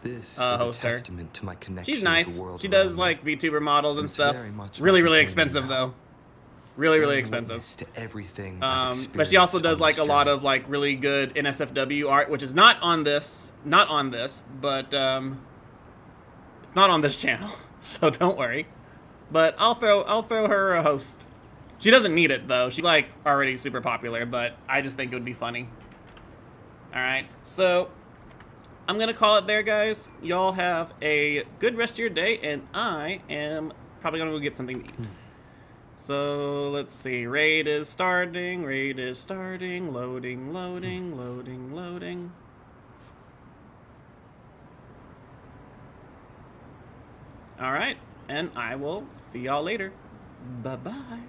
This is host a her. testament to my connection She's with nice. the world She does around me. like VTuber models and It's stuff. very much Really, like a really kingdom expensive now. though. Really, really Bearing expensive. witness to everything I've But she also experienced does on like this a lot journey. of like really good NSFW art, which is not on this, but it's not on this channel, so don't worry. But I'll throw her a host. She doesn't need it though. She's like already super popular, but I just think it would be funny. All right, so I'm gonna call it there, guys. Y'all have a good rest of your day, and I am probably gonna go get something to eat. So let's see. Raid is starting. Loading. All right, and I will see y'all later. Bye-bye.